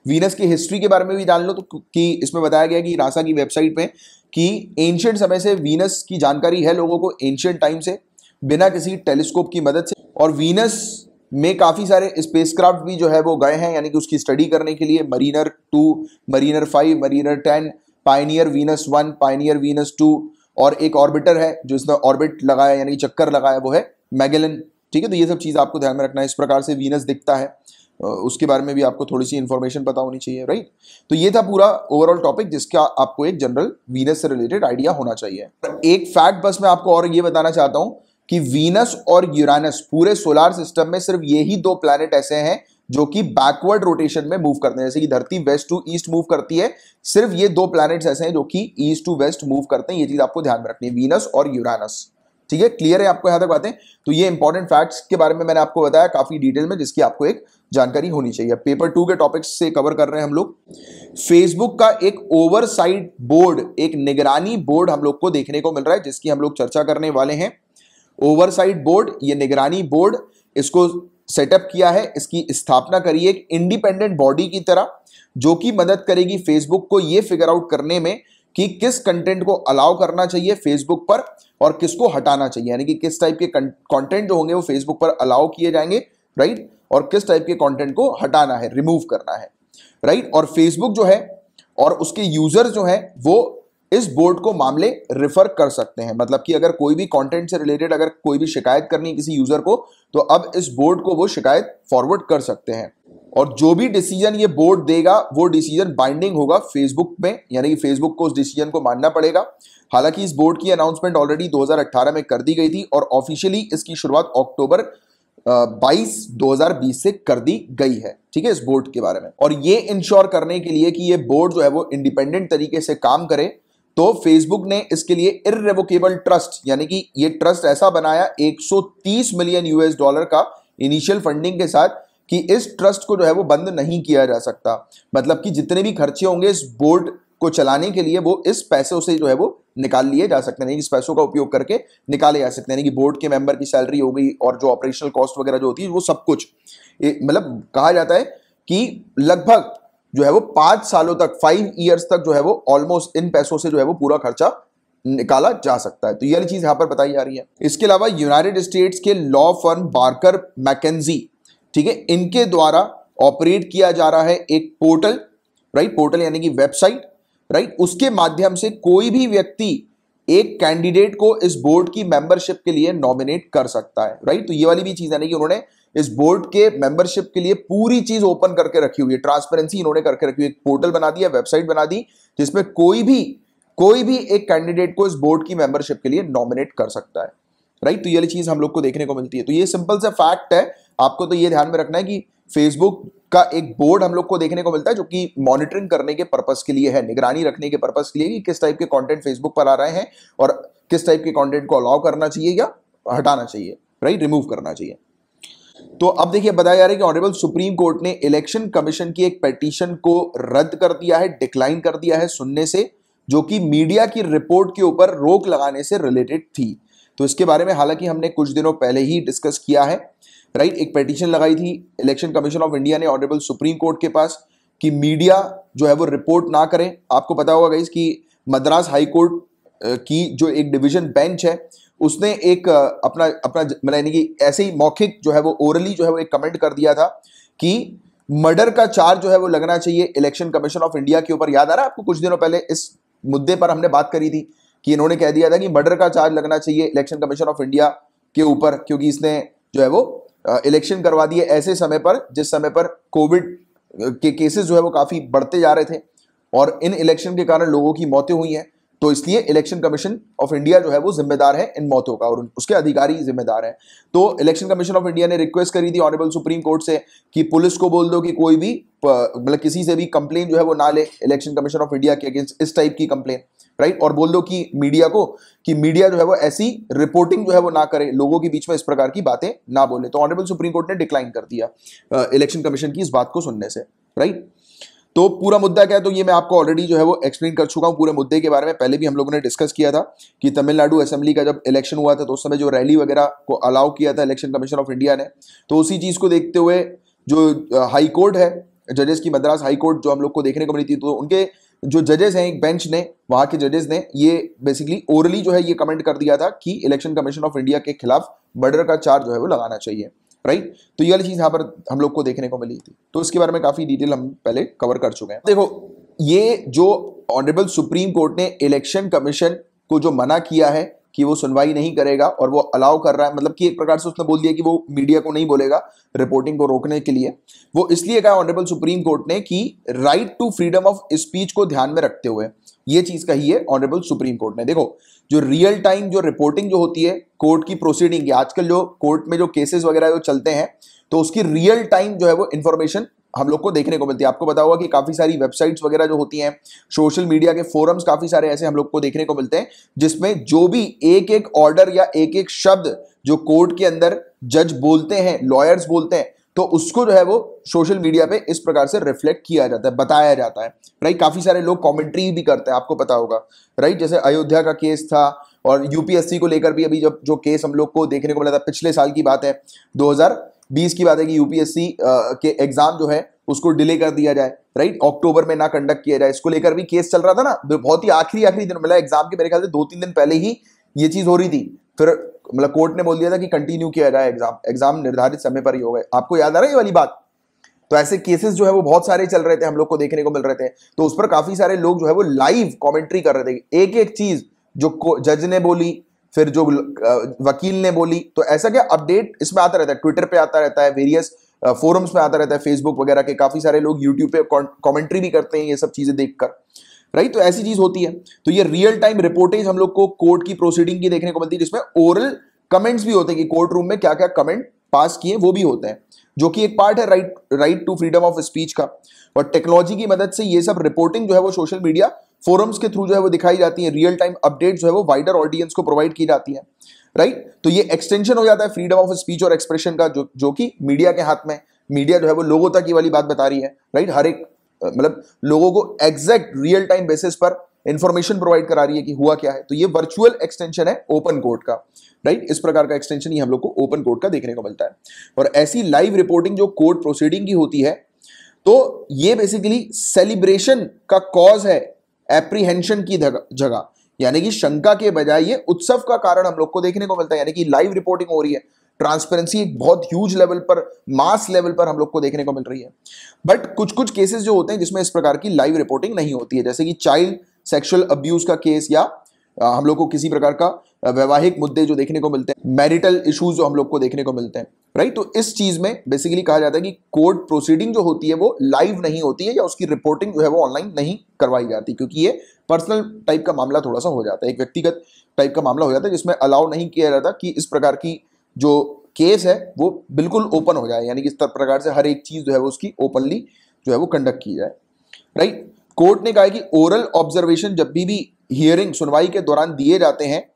वीनस की हिस्ट्री के बारे में भी जान लो, तो कि इसमें बताया गया कि नासा की वेबसाइट पे कि एंशिएंट समय से वीनस की जानकारी है लोगों को, एंशिएंट टाइम से, बिना किसी टेलीस्कोप की मदद से। और वीनस में काफी सारे स्पेसक्राफ्ट भी जो है वो गए हैं, यानी कि उसकी स्टडी करने के लिए। Mariner 2, Mariner 5, Mariner 10, Pioneer Venus 1, Pioneer Venus 2, और एक ऑर्बिटर है जो इसने ऑर्बिट लगाया यानी कि चक्कर लगाया, वो है मैगेलन। ठीक है, तो ये सब चीज आपको ध्यान में रखना है। इस प्रकार से वीनस दिखता है, उसके बारे में भी आपको थोड़ी सी इंफॉर्मेशन पता होनी चाहिए, राइट। तो ये था पूरा ओवरऑल टॉपिक, जिसका आपको एक जनरल वीनस से रिलेटेड आइडिया होना चाहिए। एक फैक्ट बस मैं आपको और ये बताना चाहता हूं कि वीनस और यूरेनस पूरे सोलार सिस्टम में सिर्फ यही दो प्लैनेट ऐसे हैं जो कि बैकवर्ड रोटेशन में मूव करते हैं। जैसे कि धरती वेस्ट टू ईस्ट मूव करती है, सिर्फ ये दो प्लैनेट्स ऐसे हैं जो कि ईस्ट टू वेस्ट मूव करते हैं। ये चीज आपको ध्यान में रखनी है, वीनस और यूरेनस। ठीक है, क्लियर है आपको यहां तक बातें? तो ये इंपॉर्टेंट फैक्ट्स के बारे में मैंने आपको बताया काफी डिटेल में, जिसकी आपको एक जानकारी होनी चाहिए। पेपर 2 के टॉपिक्स से कवर कर रहे हैं हम लोग। फेसबुक का एक ओवरसाइट बोर्ड, एक निगरानी बोर्ड हम लोग को देखने को मिल रहा है, जिसकी हम लोग चर्चा करने वाले हैं। ओवरसाइट बोर्ड, ये निगरानी बोर्ड, इसको सेटअप किया है, इसकी स्थापना करी है एक इंडिपेंडेंट बॉडी की तरह, जो कि मदद करेगी फेसबुक को ये फिगर आउट करने में कि किस कंटेंट को अलाउ करना चाहिए फेसबुक पर और किसको हटाना चाहिए, यानी कि किस टाइप के कंटेंट जो होंगे वो फेसबुक पर अलाउ किए जाएंगे, राइट, और किस टाइप के कंटेंट को हटाना है, रिमूव करना है, राइट। और फेसबुक जो है और उसके यूजर जो है वो इस बोर्ड को मामले रिफर कर सकते हैं। मतलब कि अगर कोई भी कंटेंट से रिलेटेड अगर कोई भी शिकायत करनी है किसी यूजर को, तो अब इस बोर्ड को वो शिकायत फॉरवर्ड कर सकते हैं। और जो भी डिसीजन ये बोर्ड देगा वो डिसीजन बाइंडिंग होगा फेसबुक में, यानी कि फेसबुक को उस डिसीजन को मानना पड़ेगा। हालांकि इस बोर्ड की अनाउंसमेंट ऑलरेडी 2018 में कर दी गई थी और ऑफिशियली इसकी शुरुआत अक्टूबर 22 2020 से कर दी गई है। ठीक है, इस बोर्ड के बारे में। और ये इंश्योर करने के लिए कि ये बोर्ड जो है वो इंडिपेंडेंट तरीके से काम करे, तो फेसबुक ने इसके लिए इररिवोकेबल ट्रस्ट, यानी कि ये ट्रस्ट ऐसा बनाया 130 मिलियन यूएस डॉलर का इनिशियल फंडिंग के साथ, कि इस ट्रस्ट को जो है वो बंद नहीं किया जा सकता। मतलब कि जितने भी खर्चे होंगे इस बोर्ड को चलाने के लिए वो इस पैसों से जो है वो निकाल लिए जा सकते हैं, इस पैसों का उपयोग करके निकाले जा सकते हैं। यानी कि बोर्ड के मेंबर की सैलरी हो गई और जो ऑपरेशनल कॉस्ट वगैरह जो होती है वो सब कुछ, मतलब कहा जाता है कि लगभग जो है वो 5 सालों तक, 5 ईयर्स तक जो है वो ऑलमोस्ट इन पैसों से जो है वो पूरा खर्चा निकाला जा सकता है। तो ये चीज यहां पर बताई जा रही है। इसके अलावा यूनाइटेड स्टेट्स के लॉ फर्म बार्कर मैकेंजी, ठीक है, इनके द्वारा ऑपरेट किया जा रहा है एक पोर्टल, राइट, पोर्टल यानी कि वेबसाइट, राइट, उसके माध्यम से कोई भी व्यक्ति एक कैंडिडेट को इस बोर्ड की मेंबरशिप के लिए नॉमिनेट कर सकता है, राइट। तो ये वाली भी चीज है कि उन्होंने इस बोर्ड के मेंबरशिप के लिए पूरी चीज ओपन करके रखी हुई है, ट्रांसपेरेंसी इन्होंने करके रखी हुई है। एक पोर्टल बना दिया, वेबसाइट बना दी, जिसमें कोई भी एक कैंडिडेट को इस बोर्ड की मेंबरशिप के लिए नॉमिनेट कर सकता है, राइट। तो ये चीज हम लोग को देखने को मिलती है। तो ये सिंपल सा फैक्ट है, आपको तो ये ध्यान में रखना है कि फेसबुक का एक बोर्ड हम लोग को देखने को मिलता है जो कि मॉनिटरिंग करने के पर्पस के लिए है, निगरानी रखने के पर्पस के लिए कि किस टाइप के कंटेंट फेसबुक पर आ रहे हैं और किस टाइप के कंटेंट को अलाउ करना चाहिए या हटाना चाहिए, राइट, रिमूव करना चाहिए। तो अब देखिए बताया जा रहा है कि ऑनरेबल सुप्रीम कोर्ट ने इलेक्शन कमीशन की एक पिटीशन को रद्द कर दिया है, डिक्लाइन कर दिया है सुनने से, जो कि मीडिया की रिपोर्ट के ऊपर रोक लगाने से रिलेटेड थी। तो इसके बारे में हालांकि हमने कुछ दिनों पहले ही डिस्कस किया है, राइट। एक पिटीशन लगाई थी इलेक्शन कमीशन ऑफ इंडिया ने ऑनरेबल सुप्रीम कोर्ट के पास कि मीडिया जो है वो रिपोर्ट ना करे। आपको पता होगा गाइस कि मद्रास हाई कोर्ट की जो एक डिवीजन बेंच है उसने एक अपना मतलब यानी कि ऐसे ही मौखिक जो है वो ओरली जो है वो एक कमेंट कर दिया था कि मर्डर का चार्ज जो है वो लगना चाहिए इलेक्शन कमीशन ऑफ इंडिया के ऊपर। याद आ रहा है आपको, कुछ दिनों पहले इस मुद्दे पर हमने बात करी थी कि इन्होंने कह दिया था कि मर्डर का चार्ज लगना चाहिए इलेक्शन कमीशन ऑफ इंडिया के ऊपर, क्योंकि इसने जो है वो इलेक्शन करवा दिए ऐसे समय पर जिस समय पर कोविड के केसेस जो है वो काफी बढ़ते जा रहे थे और इन इलेक्शन के कारण लोगों की मौतें हुई हैं। तो इसलिए इलेक्शन कमीशन ऑफ इंडिया जो है वो जिम्मेदार है इन मौतों का और उसके अधिकारी जिम्मेदार हैं। तो इलेक्शन कमीशन ऑफ इंडिया ने रिक्वेस्ट करी थी ऑनरेबल सुप्रीम कोर्ट से कि पुलिस को बोल दो कि कोई भी मतलब किसी से भी कंप्लेन जो है वो ना ले इलेक्शन कमीशन ऑफ इंडिया के अगेंस्ट इस टाइप की कंप्लेन, राइट। और बोल दो कि मीडिया को कि मीडिया जो है वो ऐसी रिपोर्टिंग जो है वो ना करे, लोगों के बीच में इस प्रकार की बातें ना बोले। तो ऑनरेबल सुप्रीम कोर्ट ने डिक्लाइन कर दिया इलेक्शन कमीशन की इस बात को सुनने से, राइट। तो पूरा मुद्दा क्या है, तो ये मैं आपको ऑलरेडी जो है वो एक्सप्लेन कर चुका हूं। पूरे मुद्दे के बारे में पहले भी हम लोगों ने डिस्कस किया था कि तमिलनाडु असेंबली का जब इलेक्शन हुआ था तो उस समय जो रैली वगैरह को अलाउ किया था इलेक्शन कमीशन ऑफ इंडिया ने, तो उसी चीज को देखते हुए जो हाई कोर्ट है, जजेस की मद्रास हाई कोर्ट जो हम लोग को देखने को मिली थी, तो उनके जो जजेस हैं एक बेंच ने, वहां के जजेस ने ये बेसिकली ओरली जो है ये कमेंट कर दिया था कि इलेक्शन कमीशन ऑफ इंडिया के खिलाफ मर्डर का चार्ज जो है वो लगाना चाहिए, राइट। तो ये वाली चीज यहां पर हम लोग को देखने को मिली थी। तो इसके बारे में काफी डिटेल हम पहले कवर कर चुके हैं। देखो, ये जो ऑनरेबल सुप्रीम कोर्ट ने इलेक्शन कमीशन को जो मना किया है कि वो सुनवाई नहीं करेगा और वो अलाउ कर रहा है, मतलब कि एक प्रकार से उसने बोल दिया कि वो मीडिया को नहीं बोलेगा रिपोर्टिंग को रोकने के लिए, वो इसलिए कहा ऑनरेबल सुप्रीम कोर्ट ने कि right to freedom of speech को ध्यान में रखते हुए ये चीज कही है ऑनरेबल सुप्रीम कोर्ट ने। देखो, जो रियल टाइम जो रिपोर्टिंग जो होती है कोर्ट की प्रोसीडिंग की, आजकल जो कोर्ट में जो केसेस वगैरह जो चलते हैं तो उसकी रियल टाइम जो है वो इंफॉर्मेशन हम लोग को देखने को मिलती है। आपको पता होगा कि काफी सारी वेबसाइट्स वगैरह जो होती हैं, सोशल मीडिया के फोरम्स काफी सारे ऐसे हम लोग को देखने को मिलते हैं जिसमें जो भी एक एक ऑर्डर या एक एक शब्द जो कोर्ट के अंदर जज बोलते हैं, लॉयर्स बोलते हैं, तो उसको जो है वो सोशल मीडिया पे इस प्रकार से रिफ्लेक्ट किया जाता है, बताया जाता है, राइट। काफी सारे लोग कमेंट्री भी करते हैं, आपको पता होगा, राइट। जैसे अयोध्या का केस था और यूपीएससी को लेकर भी अभी जब जो केस हम लोग को देखने को मिला था, पिछले साल की बात है, 2020 की बात है कि यूपीएससी के एग्जाम जो है उसको डिले कर दिया जाए, राइट, अक्टूबर में ना कंडक्ट किया जाए। इसको लेकर भी केस चल रहा था ना, बहुत ही आखिरी दिन मिला एग्जाम के, मेरे ख्याल से 2-3 दिन पहले ही ये चीज हो रही थी। फिर मतलब कोर्ट ने बोल दिया था कि कंटिन्यू किया जाए एग्जाम निर्धारित समय पर ही हो गए। आपको याद आ रहा है ये वाली बात? तो ऐसे केसेस जो है वो बहुत सारे चल रहे थे, हम लोग को देखने को मिल रहे थे। तो उस पर काफी सारे लोग जो है वो लाइव कमेंट्री कर रहे थे, एक एक चीज जो जज ने बोली, फिर जो वकील ने बोली, तो ऐसा क्या अपडेट इसमें आता रहता है, ट्विटर पे आता रहता है, वेरियस फोरम्स में आता रहता है, फेसबुक वगैरह के काफी सारे लोग यूट्यूब पे कमेंट्री भी करते हैं ये सब चीजें देखकर, राइट। तो ऐसी चीज होती है। तो ये रियल टाइम रिपोर्टेज हम लोग को कोर्ट की प्रोसीडिंग की देखने को मिलती है जिसमें ओरल कमेंट्स भी होते हैं कि कोर्ट रूम में क्या क्या कमेंट पास किए वो भी होते हैं, जो कि एक पार्ट है right to freedom of speech का। और टेक्नोलॉजी की मदद से ये सब रिपोर्टिंग जो है वो सोशल मीडिया फोरम्स के थ्रू जो है वो दिखाई जाती है, रियल टाइम अपडेट जो है वो वाइडर ऑडियंस को प्रोवाइड की जाती है, राइट। तो ये एक्सटेंशन हो जाता है फ्रीडम ऑफ स्पीच और एक्सप्रेशन का, जो कि मीडिया के हाथ में, मीडिया जो है वो लोगों तक ये वाली बात बता रही है, राइट। हर एक मतलब लोगों को एग्जैक्ट रियल टाइम बेसिस पर इंफॉर्मेशन प्रोवाइड करा रही है कि हुआ क्या है। तो ये वर्चुअल एक्सटेंशन है ओपन कोर्ट का, राइट। इस प्रकार का एक्सटेंशन ही हम लोग को ओपन कोर्ट का देखने को मिलता है। और ऐसी लाइव रिपोर्टिंग जो कोर्ट प्रोसीडिंग की होती है, तो ये बेसिकली सेलिब्रेशन का कॉज है, एप्रीहेंशन की जगह, यानी कि शंका के बजाय ये उत्सव का कारण हम लोग को देखने को मिलता है। यानी कि लाइव रिपोर्टिंग हो रही है, ट्रांसपेरेंसी एक बहुत ह्यूज लेवल पर, मास लेवल पर हम लोग को देखने को मिल रही है। बट कुछ कुछ केसेस जो होते हैं जिसमें इस प्रकार की लाइव रिपोर्टिंग नहीं होती है, जैसे कि चाइल्ड सेक्सुअल अब्यूज का केस, या हम लोग को किसी प्रकार का वैवाहिक मुद्दे जो देखने को मिलते हैं, मैरिटल इश्यूज जो हम लोग को देखने को मिलते हैं, राइट। तो इस चीज में बेसिकली कहा जाता है कि कोर्ट प्रोसीडिंग जो होती है वो लाइव नहीं होती है, या उसकी रिपोर्टिंग जो है वो ऑनलाइन नहीं करवाई जाती, क्योंकि ये पर्सनल टाइप का मामला थोड़ा सा हो जाता है, एक व्यक्तिगत टाइप का मामला हो जाता है, जिसमें अलाउ नहीं किया जाता कि इस प्रकार की जो केस है वो बिल्कुल ओपन हो जाए, यानी कि इस प्रकार से हर एक चीज जो है वो उसकी ओपनली जो है वो कंडक्ट की जाए, राइट। कोर्ट ने कहा है कि ओरल ऑब्जर्वेशन जब भी हियरिंग सुनवाई के दौरान दिए जाते हैं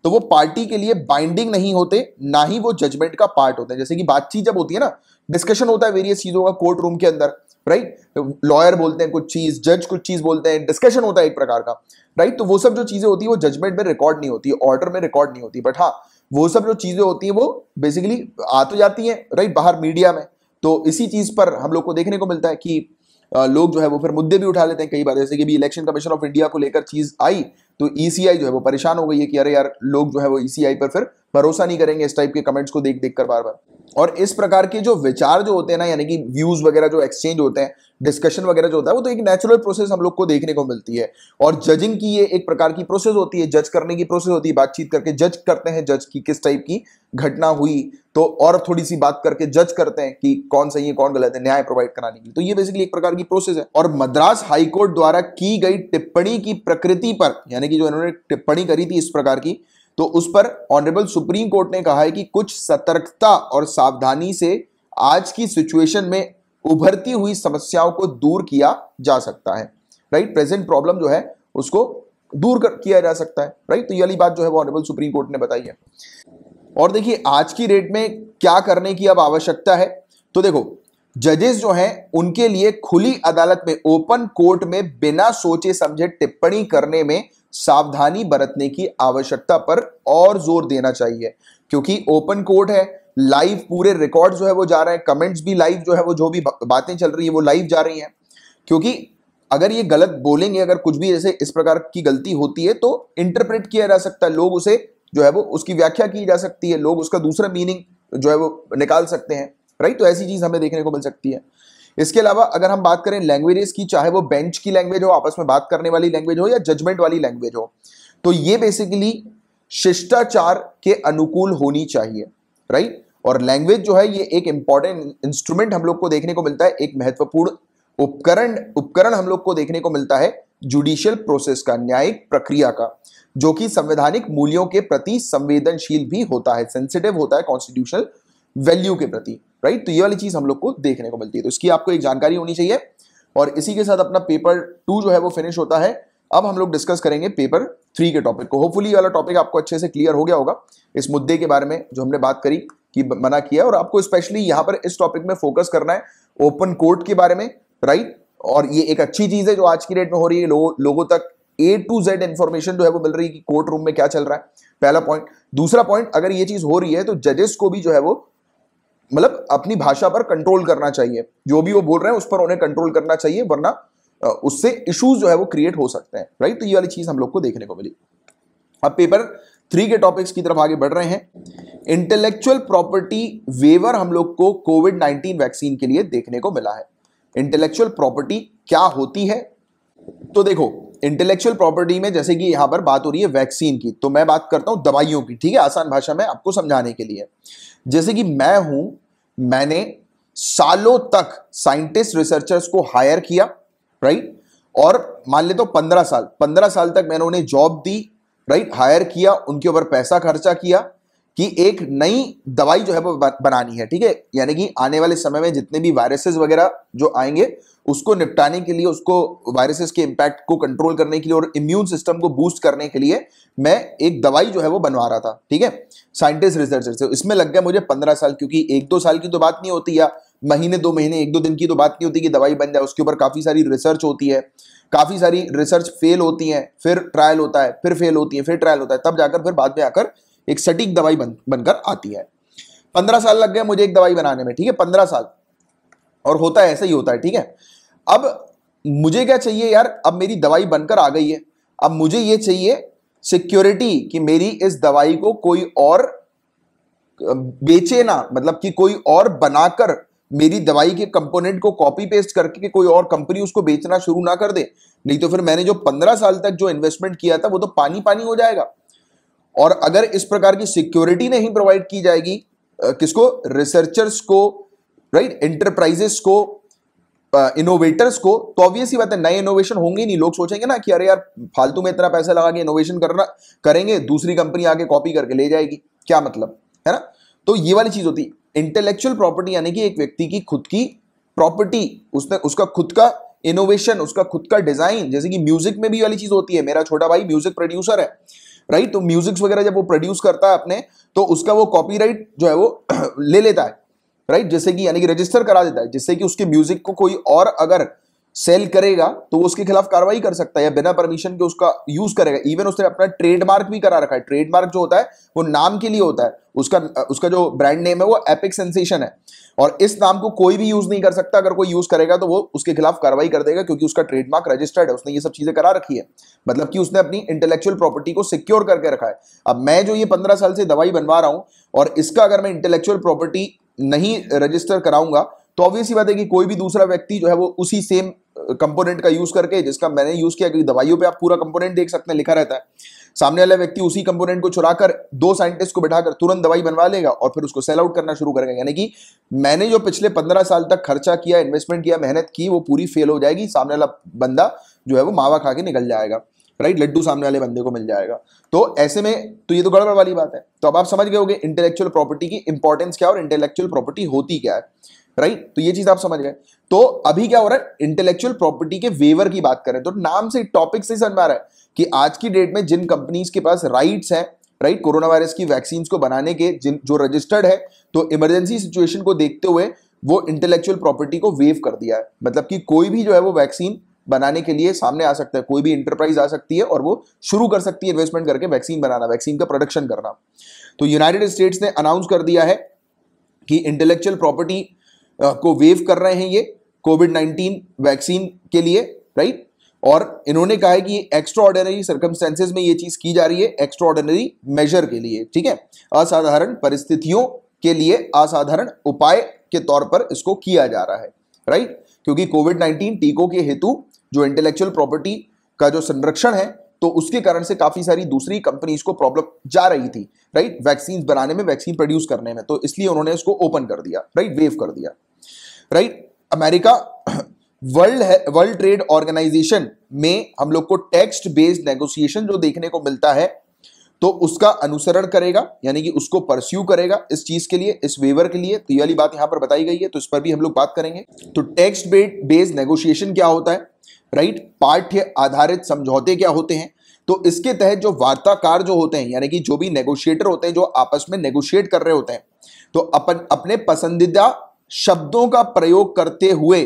तो वो पार्टी के लिए बाइंडिंग नहीं होते, ना ही वो जजमेंट का पार्ट होते हैं। जैसे कि बातचीत जब होती है ना, डिस्कशन होता है वेरियस चीजों का कोर्ट रूम के अंदर, राइट। लॉयर बोलते हैं कुछ चीज, जज कुछ चीज बोलते हैं, डिस्कशन होता है एक प्रकार का, राइट। तो वो सब जो चीजें होती है वो जजमेंट में रिकॉर्ड नहीं होती, ऑर्डर में रिकॉर्ड नहीं होती, बट हाँ वो सब जो चीजें होती है वो बेसिकली आ तो जाती हैं, राइट, बाहर मीडिया में। तो इसी चीज पर हम लोग को देखने को मिलता है कि लोग जो है वो फिर मुद्दे भी उठा लेते हैं कई बार, जैसे कि भी इलेक्शन कमीशन ऑफ इंडिया को लेकर चीज आई तो ईसीआई जो है वो परेशान हो गई है कि अरे यार लोग जो है वो ईसीआई पर फिर भरोसा नहीं करेंगे इस टाइप के कमेंट्स को देख देख कर बार बार। और इस प्रकार के जो विचार जो होते हैं ना, यानी कि व्यूज वगैरह जो एक्सचेंज होते हैं डिस्कशन वगैरह जो होता है वो तो एक नेचुरल प्रोसेस हम लोग को देखने को मिलती है। और जजिंग की ये एक प्रकार की प्रोसेस होती है, जज करने की प्रोसेस होती है, बातचीत करके जज करते हैं जज की किस टाइप की घटना हुई, तो और थोड़ी सी बात करके जज करते हैं कि कौन सही है कौन गलत है, न्याय प्रोवाइड कराने के लिए। तो ये बेसिकली एक प्रकार की प्रोसेस है। और मद्रास हाईकोर्ट द्वारा की गई टिप्पणी की प्रकृति पर, यानी कि जो इन्होंने टिप्पणी करी थी इस प्रकार की, तो उस पर ऑनरेबल सुप्रीम कोर्ट ने कहा है कि कुछ सतर्कता और सावधानी से आज की सिचुएशन में उभरती हुई समस्याओं को दूर किया जा सकता है। राइट, प्रेजेंट प्रॉब्लम जो है उसको दूर किया जा सकता है। राइट, तो ये वाली बात जो है वो ऑनरेबल सुप्रीम कोर्ट ने बताई है। और देखिए आज की डेट में क्या करने की अब आवश्यकता है, तो देखो जजेस जो हैं उनके लिए खुली अदालत में, ओपन कोर्ट में बिना सोचे समझे टिप्पणी करने में सावधानी बरतने की आवश्यकता पर और जोर देना चाहिए। क्योंकि ओपन कोर्ट है, लाइव पूरे रिकॉर्ड जो है वो जा रहे हैं, कमेंट्स भी लाइव जो है वो जो भी बातें चल रही है वो लाइव जा रही हैं। क्योंकि अगर ये गलत बोलेंगे, अगर कुछ भी ऐसे इस प्रकार की गलती होती है तो इंटरप्रेट किया जा सकता है, लोग उसे जो है वो उसकी व्याख्या की जा सकती है, लोग उसका दूसरा मीनिंग जो है वो निकाल सकते हैं। राइट, तो ऐसी चीज हमें देखने को मिल सकती है। इसके अलावा अगर हम बात करें लैंग्वेजेस की, चाहे वो बेंच की लैंग्वेज हो, आपस में बात करने वाली लैंग्वेज हो या जजमेंट वाली लैंग्वेज हो, तो ये बेसिकली शिष्टाचार के अनुकूल होनी चाहिए। राइट, और लैंग्वेज जो है ये एक इंपॉर्टेंट इंस्ट्रूमेंट हम लोग को देखने को मिलता है, एक महत्वपूर्ण उपकरण हम लोग को देखने को मिलता है जुडिशियल प्रोसेस का, न्यायिक प्रक्रिया का, जो कि संवैधानिक मूल्यों के प्रति संवेदनशील भी होता है, सेंसिटिव होता है कॉन्स्टिट्यूशनल वैल्यू के प्रति। राइट, तो ये वाली चीज हम लोग को देखने को मिलती है, तो इसकी आपको एक जानकारी होनी चाहिए। और इसी के साथ अपना पेपर 2 जो है वो फिनिश होता है। अब हम लोग डिस्कस करेंगे पेपर 3 के टॉपिक को। होपफुली वाला टॉपिक आपको अच्छे से क्लियर हो गया होगा, इस मुद्दे के बारे में जो हमने बात करी कि मना किया, और आपको स्पेशली यहां पर इस टॉपिक में फोकस करना है ओपन कोर्ट के बारे में। राइट, और ये एक अच्छी चीज है जो आज की डेट में हो रही है, लोगों तक A to Z इंफॉर्मेशन जो है वो मिल रही है कि कोर्ट रूम में क्या चल रहा है, पहला पॉइंट। दूसरा पॉइंट, अगर ये चीज हो रही है तो जजेस को भी जो है वो मतलब अपनी भाषा पर कंट्रोल करना चाहिए, जो भी वो बोल रहे हैं उस पर उन्हें कंट्रोल करना चाहिए, वरना उससे इश्यूज जो है वो क्रिएट हो सकते हैं। राइट, तो ये वाली चीज हम लोग को देखने को मिली। अब पेपर 3 के टॉपिक्स की तरफ आगे बढ़ रहे हैं। इंटेलेक्चुअल प्रॉपर्टी वेवर हम लोग को कोविड-19 वैक्सीन के लिए देखने को मिला है। इंटेलेक्चुअल प्रॉपर्टी क्या होती है, तो देखो इंटेलेक्चुअल प्रॉपर्टी में जैसे कि यहां पर बात हो रही है वैक्सीन की, तो मैं बात करता हूं दवाइयों की, ठीक है, आसान भाषा में आपको समझाने के लिए। जैसे कि मैंने सालों तक साइंटिस्ट रिसर्चर्स को हायर किया, राइट, और मान ले तो 15 साल तक मैंने उन्हें जॉब दी, राइट, हायर किया, उनके ऊपर पैसा खर्चा किया कि एक नई दवाई जो है वो बनानी है, ठीक है, यानी कि आने वाले समय में जितने भी वायरसेस वगैरह जो आएंगे उसको निपटाने के लिए, उसको वायरसेस के इंपैक्ट को कंट्रोल करने के लिए और इम्यून सिस्टम को बूस्ट करने के लिए मैं एक दवाई जो है वो बनवा रहा था, ठीक है, साइंटिस्ट रिसर्चर से। इसमें लग गया मुझे 15 साल, क्योंकि 1-2 साल की तो बात नहीं होती, या महीने 2 महीने 1-2 दिन की तो बात नहीं होती कि दवाई बन जाए। उसके ऊपर काफी सारी रिसर्च होती है, काफी सारी रिसर्च फेल होती है, फिर ट्रायल होता है, फिर फेल होती है, फिर ट्रायल होता है, तब जाकर फिर बाद में आकर एक सटीक दवाई बनकर आती है। 15 साल लग गए मुझे एक दवाई बनाने में, ठीक है, 15 साल, और होता है ऐसा ही होता है, ठीक है। अब मुझे क्या चाहिए यार, अब मेरी दवाई बनकर आ गई है, अब मुझे ये चाहिए सिक्योरिटी कि मेरी इस दवाई को कोई और बेचे ना, मतलब कि कोई और बनाकर मेरी दवाई के कंपोनेंट को कॉपी पेस्ट करके कि कोई और कंपनी उसको बेचना शुरू ना कर दे, नहीं तो फिर मैंने जो 15 साल तक जो इन्वेस्टमेंट किया था वो तो पानी पानी हो जाएगा। और अगर इस प्रकार की सिक्योरिटी नहीं प्रोवाइड की जाएगी किसको, रिसर्चर्स को, राइट, एंटरप्राइजेस को, इनोवेटर्स को, तो ऑब्वियस ही बात है नए इनोवेशन होंगे नहीं। लोग सोचेंगे ना कि अरे यार फालतू में इतना पैसा लगा के इनोवेशन करेंगे, दूसरी कंपनी आके कॉपी करके ले जाएगी, क्या मतलब है ना। तो ये वाली चीज होती है इंटेलेक्चुअल प्रॉपर्टी, यानी कि एक व्यक्ति की खुद की प्रॉपर्टी, उसका खुद का इनोवेशन, उसका खुद का डिजाइन। जैसे कि म्यूजिक में भी वाली चीज होती है, मेरा छोटा भाई म्यूजिक प्रोड्यूसर है, राइट, तो म्यूजिक वगैरह जब वो प्रोड्यूस करता है अपने, तो उसका वो कॉपीराइट जो है वो ले लेता है, राइट, जैसे कि यानी कि रजिस्टर करा देता है, जिससे कि उसके म्यूजिक को कोई और अगर सेल करेगा तो वो उसके खिलाफ कार्रवाई कर सकता है या बिना परमिशन के उसका यूज करेगा। इवन उसने अपना ट्रेडमार्क भी करा रखा है। ट्रेडमार्क जो होता है वो नाम के लिए होता है, उसका जो ब्रांड नेम है वो एपिक सेंसेशन है, और इस नाम को कोई भी यूज नहीं कर सकता। अगर कोई यूज करेगा तो वो उसके खिलाफ कार्रवाई कर देगा, क्योंकि उसका ट्रेडमार्क रजिस्टर्ड है, उसने ये सब चीजें करा रखी है, मतलब कि उसने अपनी इंटेलेक्चुअल प्रॉपर्टी को सिक्योर करके रखा है। अब मैं जो ये 15 साल से दवाई बनवा रहा हूं और इसका अगर मैं इंटेलेक्चुअल प्रॉपर्टी नहीं रजिस्टर कराऊंगा तो ऑब्वियस सी बात है कि कोई भी दूसरा व्यक्ति जो है वो उसी सेम कंपोनेंट का यूज करके, जिसका मैंने यूज किया, क्योंकि दवाइयों पे आप पूरा कंपोनेंट देख सकते हैं, लिखा रहता है, सामने वाला व्यक्ति उसी कंपोनेंट को चुराकर 2 साइंटिस्ट को बिठाकर तुरंत दवाई बनवा लेगा और फिर उसको सेल आउट करना शुरू करेगा। यानी कि मैंने जो पिछले 15 साल तक खर्चा किया, इन्वेस्टमेंट किया, मेहनत की, वो पूरी फेल हो जाएगी, सामने वाला बंदा जो है वो मावा खा के निकल जाएगा, राइट, लड्डू सामने वाले बंदे को मिल जाएगा। तो ऐसे में तो ये तो गड़बड़ वाली बात है। तो अब आप समझ गए होंगे इंटेलेक्चुअल प्रॉपर्टी की इंपॉर्टेंस क्या और इंटेलेक्चुअल प्रॉपर्टी होती क्या है, राइट। तो ये चीज आप समझ गए। तो अभी क्या हो रहा है, इंटेलेक्चुअल प्रॉपर्टी के वेवर की बात करें तो नाम से, टॉपिक से समझ में आ रहा है कि आज की डेट में जिन कंपनीज के पास राइट्स हैं, राइट, कोरोना वायरस की वैक्सीन को बनाने के, जिन जो रजिस्टर्ड है, तो इमरजेंसी सिचुएशन को देखते हुए वो इंटेलेक्चुअल प्रॉपर्टी को वेव कर दिया है। मतलब कि कोई भी जो है वो वैक्सीन बनाने के लिए सामने आ सकता है, कोई भी इंटरप्राइज आ सकती है और वो शुरू कर सकती है इन्वेस्टमेंट करके वैक्सीन बनाना, वैक्सीन का प्रोडक्शन करना। तो यूनाइटेड स्टेट्स ने अनाउंस कर दिया है कि इंटेलेक्चुअल प्रॉपर्टी को वेव कर रहे हैं ये कोविड-19 वैक्सीन के लिए, राइट। और इन्होंने कहा है कि एक्स्ट्रा ऑर्डिनरी सर्कमस्टेंसेज में ये चीज की जा रही है, एक्स्ट्रा ऑर्डिनरी मेजर के लिए, ठीक है, असाधारण परिस्थितियों के लिए असाधारण उपाय के तौर पर इसको किया जा रहा है, राइट। क्योंकि कोविड-19 टीकों के हेतु जो इंटेलेक्चुअल प्रॉपर्टी का जो संरक्षण है, तो उसके कारण से काफी सारी दूसरी कंपनीज को प्रॉब्लम जा रही थी, राइट, वैक्सीन बनाने में, वैक्सीन प्रोड्यूस करने में। तो इसलिए उन्होंने इसको ओपन कर दिया, राइट, वेव कर दिया, right. America world trade organisation में हम लोग को टेक्स्ट बेस्ड नेगोशिएशन जो देखने को मिलता है, तो उसका अनुसरण करेगा, यानी कि उसको परस्यू करेगा इस चीज के लिए, इस वेवर के लिए। तो ये वाली बात यहां पर बताई गई है, तो इस पर भी हम लोग बात करेंगे। तो टेक्स्ट बेस्ड नेगोशिएशन क्या होता है, राइट, पाठ्य आधारित समझौते क्या होते हैं। तो इसके तहत जो वार्ताकार जो होते हैं, यानी कि जो भी नेगोशिएटर होते हैं, जो आपस में नेगोशिएट कर रहे होते हैं, तो अपने पसंदीदा शब्दों का प्रयोग करते हुए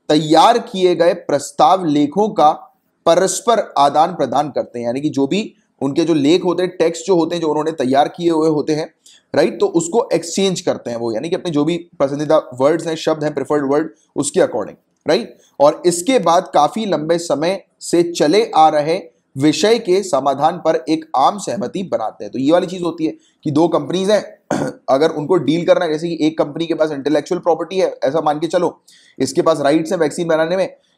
तैयार किए गए प्रस्ताव लेखों का परस्पर आदान प्रदान करते हैं। यानी कि जो भी उनके जो लेख होते हैं, टेक्स्ट जो होते हैं, जो उन्होंने तैयार किए हुए होते हैं, राइट, तो उसको एक्सचेंज करते हैं वो, यानी कि अपने जो भी पसंदीदा वर्ड्स हैं, शब्द हैं, प्रेफर्ड वर्ड, उसके अकॉर्डिंग, राइट। और इसके बाद काफी लंबे समय से चले आ रहे विषय के समाधान पर एक आम सहमति बनाते हैं। तो ये वाली चीज होती है कि दो कंपनीज हैं, अगर उनको डील करना है, जैसे कि एक कंपनी के पास इंटेलेक्चुअल प्रॉपर्टी है, ऐसा मान के चलो, इसके पास राइट्स है वैक्सीन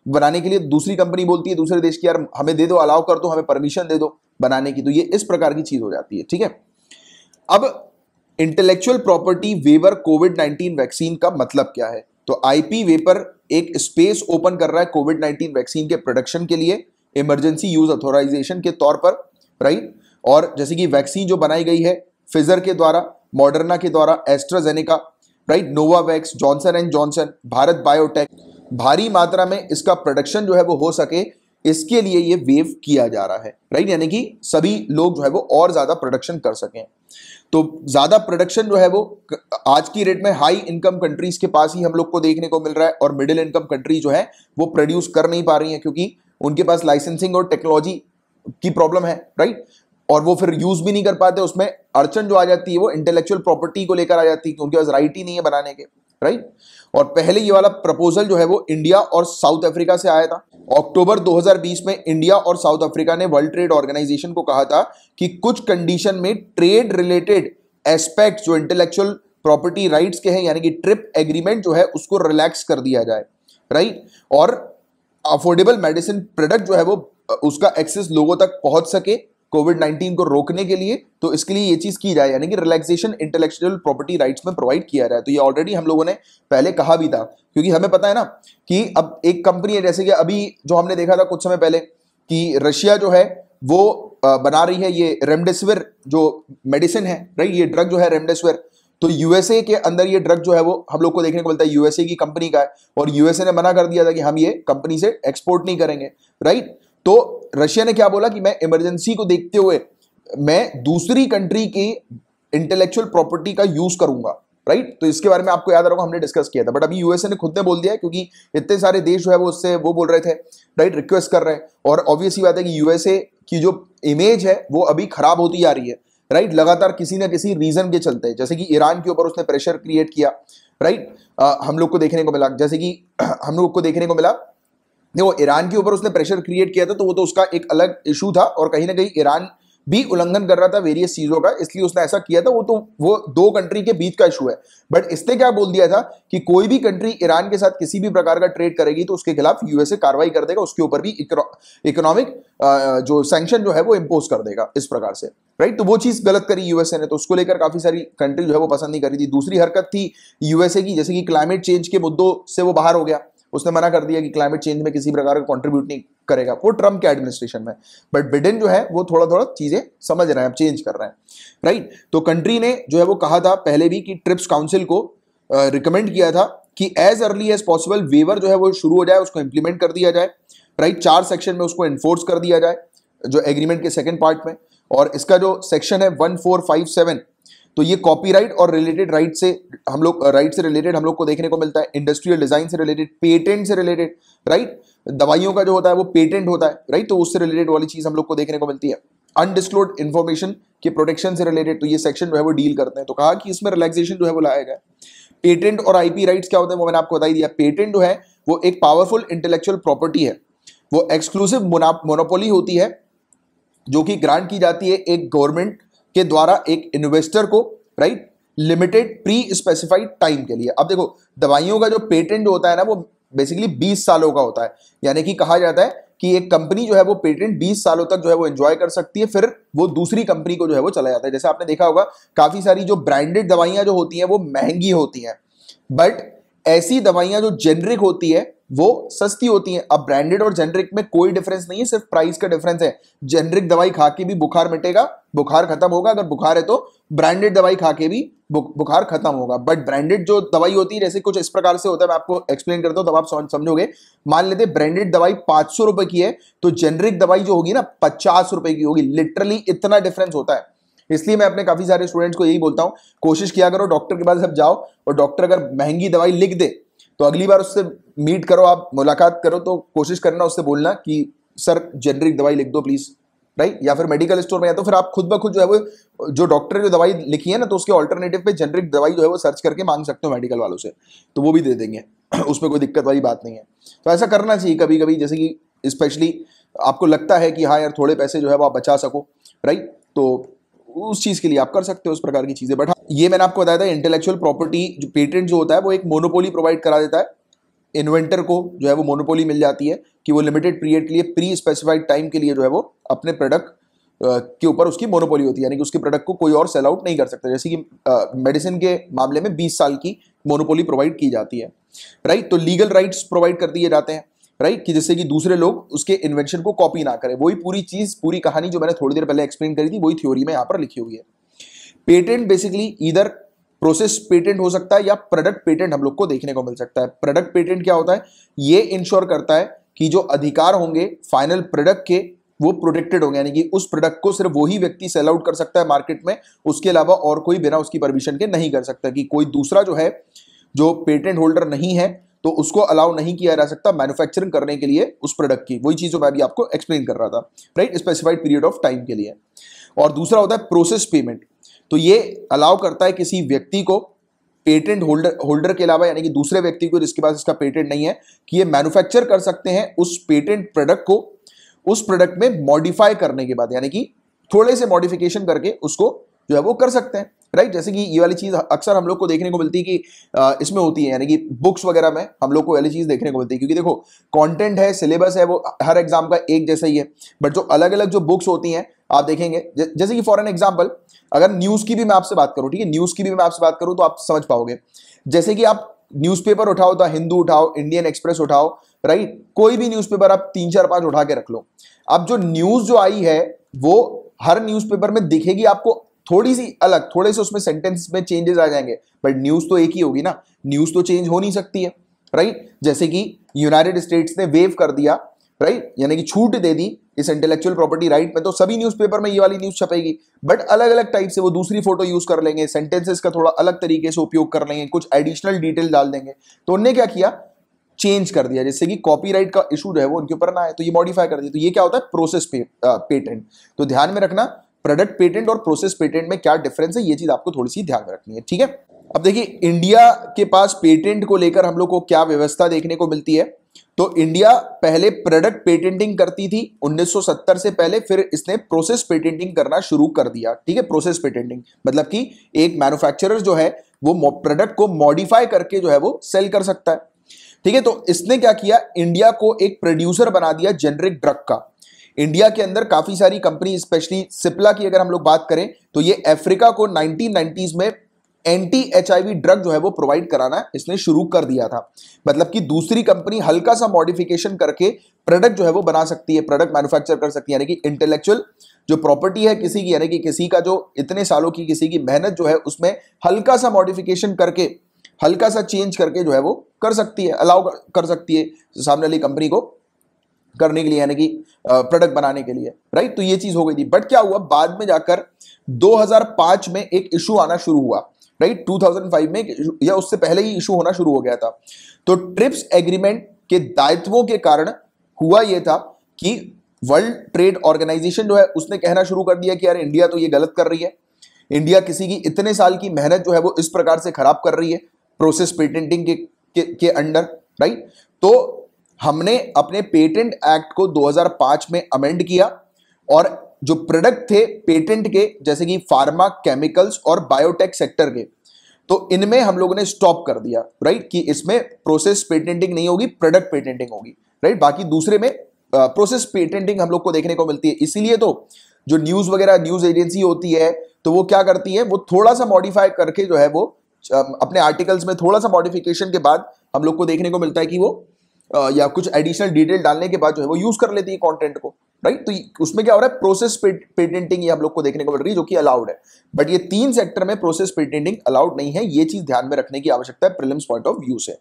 बनाने के लिए, दूसरी कंपनी बोलती है दूसरे देश की, यार हमें दे दो, अलाउ कर दो, हमें परमिशन दे दो बनाने की। तो ये इस प्रकार की चीज हो जाती है, ठीक है। अब इंटेलेक्चुअल प्रॉपर्टी वेवर कोविड-19 वैक्सीन का मतलब क्या है। तो आईपी वेपर एक स्पेस ओपन कर रहा है कोविड-19 वैक्सीन के प्रोडक्शन के लिए इमरजेंसी यूज अथॉराइजेशन के तौर पर, राइट। और जैसे कि वैक्सीन जो बनाई गई है फिजर के द्वारा, मॉडर्ना के द्वारा, AstraZeneca, right, Novavax, Johnson and Johnson, Bharat biotech, भारी मात्रा में इसका प्रोडक्शन जो है वो हो सके, इसके लिए ये वेव किया जा रहा है, राइट। यानी कि सभी लोग जो है वो और ज्यादा प्रोडक्शन कर सकें। तो ज्यादा प्रोडक्शन जो है वो आज की रेट में हाई इनकम कंट्रीज के पास ही हम लोग को देखने को मिल रहा है, और मिडिल इनकम कंट्री जो है वो प्रोड्यूस कर नहीं पा रही है, क्योंकि उनके पास लाइसेंसिंग और टेक्नोलॉजी की प्रॉब्लम है, राइट। और वो फिर यूज भी नहीं कर पाते, उसमें अड़चन जो आ जाती है वो इंटेलेक्चुअल प्रॉपर्टी को लेकर आ जाती है कि उनके पास राइट ही नहीं है बनाने के, राइट। और पहले ये वाला प्रपोजल जो है वो इंडिया और साउथ अफ्रीका से आया था। अक्टूबर 2020 में इंडिया और साउथ अफ्रीका ने वर्ल्ड ट्रेड ऑर्गेनाइजेशन को कहा था कि कुछ कंडीशन में ट्रेड रिलेटेड एस्पेक्ट जो इंटेलेक्चुअल प्रॉपर्टी राइट्स के हैं, यानी कि ट्रिप एग्रीमेंट जो है उसको रिलैक्स कर दिया जाए, राइट। और अफोर्डेबल मेडिसिन प्रोडक्ट जो है वो उसका एक्सेस लोगों तक पहुंच सके कोविड-19 को रोकने के लिए, तो इसके लिए ये चीज की जाए, यानी कि रिलैक्सेशन इंटेलेक्चुअल प्रॉपर्टी राइट्स में प्रोवाइड किया जाए। तो ये ऑलरेडी हम लोगों ने पहले कहा भी था, क्योंकि हमें पता है ना कि अब एक कंपनी है, जैसे कि अभी जो हमने देखा था कुछ समय पहले कि रशिया जो है वो बना रही है ये रेमडेसिविर जो मेडिसिन है, राइट, ये ड्रग जो है रेमडेसिविर, तो यूएसए के अंदर ये ड्रग जो है वो हम लोग को देखने को मिलता है यूएसए की कंपनी का है, और यूएसए ने मना कर दिया था कि हम ये कंपनी से एक्सपोर्ट नहीं करेंगे, राइट। तो रशिया ने क्या बोला कि मैं इमरजेंसी को देखते हुए मैं दूसरी कंट्री की इंटेलेक्चुअल प्रॉपर्टी का यूज करूंगा, राइट। तो इसके बारे में आपको याद रखो हमने डिस्कस किया था, बट अभी यूएसए ने खुद ने बोल दिया है, क्योंकि इतने सारे देश जो है वो उससे वो बोल रहे थे, राइट, रिक्वेस्ट कर रहे हैं। और ऑब्वियस ही बात है कि यूएसए की जो इमेज है वो अभी खराब होती जा रही है, राइट, लगातार किसी ना किसी रीजन के चलते, जैसे कि ईरान के ऊपर उसने प्रेशर क्रिएट किया, राइट, हम लोग को देखने को मिला, जैसे कि हम लोग को देखने को मिला, देखो ईरान के ऊपर उसने प्रेशर क्रिएट किया था, तो वो तो उसका एक अलग इशू था, और कहीं ना कहीं ईरान भी उल्लंघन कर रहा था वेरियस चीजों का, इसलिए उसने ऐसा किया था। वो दो कंट्री के बीच का इशू है। बट इसने क्या बोल दिया था कि कोई भी कंट्री ईरान के साथ किसी भी प्रकार का ट्रेड करेगी तो उसके खिलाफ यूएसए कार्रवाई कर देगा, उसके ऊपर भी इकोनॉमिक जो सैंक्शन जो है वो इंपोज कर देगा इस प्रकार से, राइट। तो वो चीज गलत करी यूएसए ने, तो उसको लेकर काफी सारी कंट्री जो है वो पसंद नहीं करी थी। दूसरी हरकत थी यूएसए की, जैसे कि क्लाइमेट चेंज के मुद्दों से वो बाहर हो गया, उसने मना कर दिया कि क्लाइमेट चेंज में किसी प्रकार का कंट्रीब्यूट नहीं करेगा, वो ट्रम्प के एडमिनिस्ट्रेशन में। बट बिडेन जो है वो थोड़ा थोड़ा चीजें समझ रहे हैं, अब चेंज कर रहे हैं, राइट। तो कंट्री ने जो है वो कहा था पहले भी कि ट्रिप्स काउंसिल को रिकमेंड किया था कि as early as possible waiver जो है वो शुरू हो जाए, उसको इंप्लीमेंट कर दिया जाए, राइट। 4 सेक्शन में उसको एनफोर्स कर दिया जाए जो एग्रीमेंट के सेकंड पार्ट में। और इसका जो सेक्शन है 1457, तो ये कॉपीराइट और रिलेटेड राइट से हम लोग को देखने को मिलता है, इंडस्ट्रियल डिजाइन से रिलेटेड, पेटेंट से रिलेटेड, राइट। दवाइयों का जो होता है वो पेटेंट होता है, राइट, तो उससे रिलेटेड वाली चीज हम लोग को देखने को मिलती है। अनडिस्क्लोज्ड इंफॉर्मेशन के प्रोटेक्शन से रिलेटेड, तो ये सेक्शन जो है वो डील करते हैं। तो कहा कि इसमें रिलैक्सेशन जो है वो लाया जाए। पेटेंट और आईपी राइट्स क्या होते हैं वो मैंने आपको बता ही दिया। पेटेंट जो है वो एक पावरफुल इंटेलेक्चुअल प्रॉपर्टी है, वो एक्सक्लूसिव मोनोपोली होती है जो कि ग्रांट की जाती है एक गवर्नमेंट के द्वारा एक इन्वेस्टर को, right, limited pre specified time के लिए। अब देखो दवाइयों का जो पेटेंट होता है ना वो बेसिकली 20 सालों का होता है, यानी कि कहा जाता है कि एक कंपनी जो है वो पेटेंट 20 सालों तक जो है वो एंजॉय कर सकती है, फिर वो दूसरी कंपनी को जो है वो चला जाता है। जैसे आपने देखा होगा काफी सारी जो ब्रांडेड दवाइयां जो होती हैं वो महंगी होती हैं, बट ऐसी दवाइयां जो जेनरिक होती है वो सस्ती होती हैं। अब ब्रांडेड और जेनरिक में कोई डिफरेंस नहीं है, सिर्फ प्राइस का डिफरेंस है। जेनरिक दवाई खा के भी बुखार मिटेगा, बुखार खत्म होगा, अगर बुखार है तो ब्रांडेड दवाई खा के भी बुखार खत्म होगा। बट ब्रांडेड जो दवाई होती है जैसे कुछ इस प्रकार से होता है, मैं आपको एक्सप्लेन करता हूं तब आप समझोगे। मान लेते ब्रांडेड दवाई 500 रुपए की है तो जेनरिक दवाई जो होगी ना 50 रुपए की होगी। लिटरली इतना डिफरेंस होता है। इसलिए मैं अपने काफी सारे स्टूडेंट्स को यही बोलता हूं, कोशिश किया करो डॉक्टर के पास जब जाओ और डॉक्टर अगर महंगी दवाई लिख दे तो अगली बार उससे मीट करो, आप मुलाकात करो तो कोशिश करना उससे बोलना कि सर जेनरिक दवाई लिख दो प्लीज, राइट। या फिर मेडिकल स्टोर में, या तो फिर आप खुद ब खुद जो है वो जो डॉक्टर ने जो दवाई लिखी है ना तो उसके ऑल्टरनेटिव पे जेनरिक दवाई जो है वो सर्च करके मांग सकते हो मेडिकल वालों से, तो वो भी दे देंगे उसमें कोई दिक्कत वाली बात नहीं है। तो ऐसा करना चाहिए कभी कभी, जैसे कि स्पेशली आपको लगता है कि हाँ यार थोड़े पैसे जो है वो आप बचा सको, राइट, तो उस चीज के लिए आप कर सकते हो उस प्रकार की चीजें। बट हाँ, ये मैंने आपको बताया था इंटेलेक्चुअल प्रॉपर्टी जो पेटेंट जो होता है वो एक मोनोपोली प्रोवाइड करा देता है। इन्वेंटर को जो है वो मोनोपोली मिल जाती है कि वो लिमिटेड पीरियड के लिए प्री स्पेसिफाइड टाइम के लिए जो है वो अपने प्रोडक्ट के ऊपर उसकी मोनोपोली होती है, यानी कि उसके प्रोडक्ट को कोई और सेल आउट नहीं कर सकता। जैसे कि मेडिसिन के मामले में 20 साल की मोनोपोली प्रोवाइड की जाती है, राइट। तो लीगल राइट्स प्रोवाइड कर दिए जाते हैं, राइट, कि जिससे कि दूसरे लोग उसके इन्वेंशन को कॉपी ना करें। वही पूरी चीज, पूरी कहानी जो मैंने थोड़ी देर पहले एक्सप्लेन करी थी वही थ्योरी में यहाँ पर लिखी हुई है। पेटेंट बेसिकली इधर प्रोसेस पेटेंट हो सकता है या प्रोडक्ट पेटेंट हम लोग को देखने को मिल सकता है। प्रोडक्ट पेटेंट क्या होता है, ये इंश्योर करता है कि जो अधिकार होंगे फाइनल प्रोडक्ट के वो प्रोटेक्टेड होंगे, यानी कि उस प्रोडक्ट को सिर्फ वही व्यक्ति सेल आउट कर सकता है मार्केट में, उसके अलावा और कोई बिना उसकी परमिशन के नहीं कर सकता। कि कोई दूसरा जो है जो पेटेंट होल्डर नहीं है तो उसको अलाउ नहीं किया जा सकता मैन्युफैक्चरिंग करने के लिए उस प्रोडक्ट की। वही चीज जो मैं भी आपको एक्सप्लेन कर रहा था, right, specified period of time के लिए। और दूसरा होता है प्रोसेस पेमेंट, तो ये अलाउ करता है किसी व्यक्ति को पेटेंट होल्डर के अलावा, यानी कि दूसरे व्यक्ति को जिसके पास इसका पेटेंट नहीं है, कि ये मैन्युफैक्चर कर सकते हैं उस पेटेंट प्रोडक्ट को उस प्रोडक्ट में मॉडिफाई करने के बाद, यानी कि थोड़े से मॉडिफिकेशन करके उसको जो है वो कर सकते हैं, राइट। जैसे कि ये वाली चीज अक्सर हम लोग को देखने को मिलती है कि इसमें होती है, यानी कि बुक्स वगैरह में हम लोग को वाली चीज देखने को मिलती है। क्योंकि देखो कंटेंट है, सिलेबस है, वो हर एग्जाम का एक जैसा ही है, बट जो अलग अलग जो बुक्स होती हैं आप देखेंगे, जैसे कि फॉर एन एग्जाम्पल अगर न्यूज की भी मैं आपसे बात करूं, ठीक है, न्यूज की भी मैं आपसे बात करूं तो आप समझ पाओगे। जैसे कि आप न्यूज़पेपर उठाओ, द हिंदू उठाओ, इंडियन एक्सप्रेस उठाओ, राइट, कोई भी न्यूज़पेपर आप 3 4 5 उठा के रख लो। अब जो न्यूज जो आई है वो हर न्यूज़पेपर में दिखेगी आपको थोड़ी सी अलग, थोड़े से उसमें सेंटेंस में चेंजेस आ जाएंगे, बट न्यूज तो एक ही होगी ना, न्यूज तो चेंज हो नहीं सकती है, राइट। जैसे कि यूनाइटेड स्टेट्स ने वेव कर दिया, राइट, यानी कि छूट दे दी इस इंटेलेक्चुअल प्रॉपर्टी राइट में, तो सभी न्यूज़पेपर में ये वाली न्यूज छपेगी, बट अलग अलग टाइप से वो दूसरी फोटो यूज कर लेंगे, सेंटेंसेस का थोड़ा अलग तरीके से उपयोग कर लेंगे, कुछ एडिशनल डिटेल डाल देंगे। तो उन्होंने क्या किया, चेंज कर दिया, जिससे कि कॉपीराइट का इशू जो है वो उनके ऊपर ना आए, तो ये मॉडिफाई कर दिया। तो ये क्या होता है, प्रोसेस पेटेंट। तो ध्यान में रखना प्रोडक्ट पेटेंट और प्रोसेस पेटेंट में क्या डिफरेंस है, ये चीज आपको थोड़ी सी ध्यान में रखनी है, ठीक है। अब देखिए इंडिया के पास पेटेंट को लेकर हम लोग को क्या व्यवस्था देखने को मिलती है। तो इंडिया पहले प्रोडक्ट पेटेंटिंग करती थी 1970 से पहले, फिर इसने प्रोसेस पेटेंटिंग करना शुरू कर दिया। ठीक है, प्रोसेस पेटेंटिंग मतलब कि एक मैन्युफैक्चरर जो है वो प्रोडक्ट को मॉडिफाई करके जो है वो सेल कर सकता है। ठीक है, तो इसने क्या किया, इंडिया को एक प्रोड्यूसर बना दिया जेनरिक ड्रग का। इंडिया के अंदर काफी सारी कंपनी, स्पेशली सिप्ला की अगर हम लोग बात करें तो ये अफ्रीका को 1990s में एंटी HIV ड्रग जो है वो प्रोवाइड कराना इसने शुरू कर दिया था। मतलब कि दूसरी कंपनी हल्का सा मॉडिफिकेशन करके प्रोडक्ट जो है वो बना सकती है, प्रोडक्ट मैन्युफैक्चर कर सकती है, यानी कि इंटेलेक्चुअल जो प्रॉपर्टी है किसी की, यानी कि किसी का जो इतने सालों की किसी की मेहनत जो है उसमें हल्का सा मॉडिफिकेशन करके, हल्का सा चेंज करके जो है वो कर सकती है, अलाउ कर सकती है सामने वाली कंपनी को करने के लिए, यानी कि प्रोडक्ट बनाने के लिए, राइट। तो ये चीज हो गई थी। बट क्या हुआ, बाद में जाकर 2005 में एक इशू आना शुरू हुआ, राइट। 2005 में या उससे पहले ही इशू होना शुरू हो गया था। तो ट्रिप्स एग्रीमेंट के दायित्वों के कारण हुआ यह था कि वर्ल्ड ट्रेड ऑर्गेनाइजेशन जो है उसने कहना शुरू कर दिया कि यार इंडिया तो ये गलत कर रही है, इंडिया किसी की इतने साल की मेहनत जो है वो इस प्रकार से खराब कर रही है प्रोसेस पेटेंटिंग के अंडर, राइट। तो हमने अपने पेटेंट एक्ट को 2005 में अमेंड किया और जो प्रोडक्ट थे पेटेंट के, जैसे कि फार्मा, केमिकल्स और बायोटेक सेक्टर के, तो इनमें हम लोगों ने स्टॉप कर दिया, राइट, कि इसमें प्रोसेस पेटेंटिंग नहीं होगी, प्रोडक्ट पेटेंटिंग होगी, राइट। बाकी दूसरे में प्रोसेस पेटेंटिंग हम लोग को देखने को मिलती है। इसीलिए तो जो न्यूज वगैरह, न्यूज एजेंसी होती है, तो वो क्या करती है, वो थोड़ा सा मॉडिफाई करके जो है वो अपने आर्टिकल्स में थोड़ा सा मॉडिफिकेशन के बाद हम लोग को देखने को मिलता है कि वो या कुछ एडिशनल डिटेल डालने के बाद जो है वो यूज कर लेती है कंटेंट को, राइट। तो उसमें क्या हो रहा है, प्रोसेस पेटेंटिंग ये हम लोग को देखने को मिल रही है, जो कि अलाउड है। बट ये 3 सेक्टर में प्रोसेस पेटेंटिंग अलाउड नहीं है, ये चीज ध्यान में रखने की आवश्यकता है प्रीलिम्स पॉइंट ऑफ व्यू से।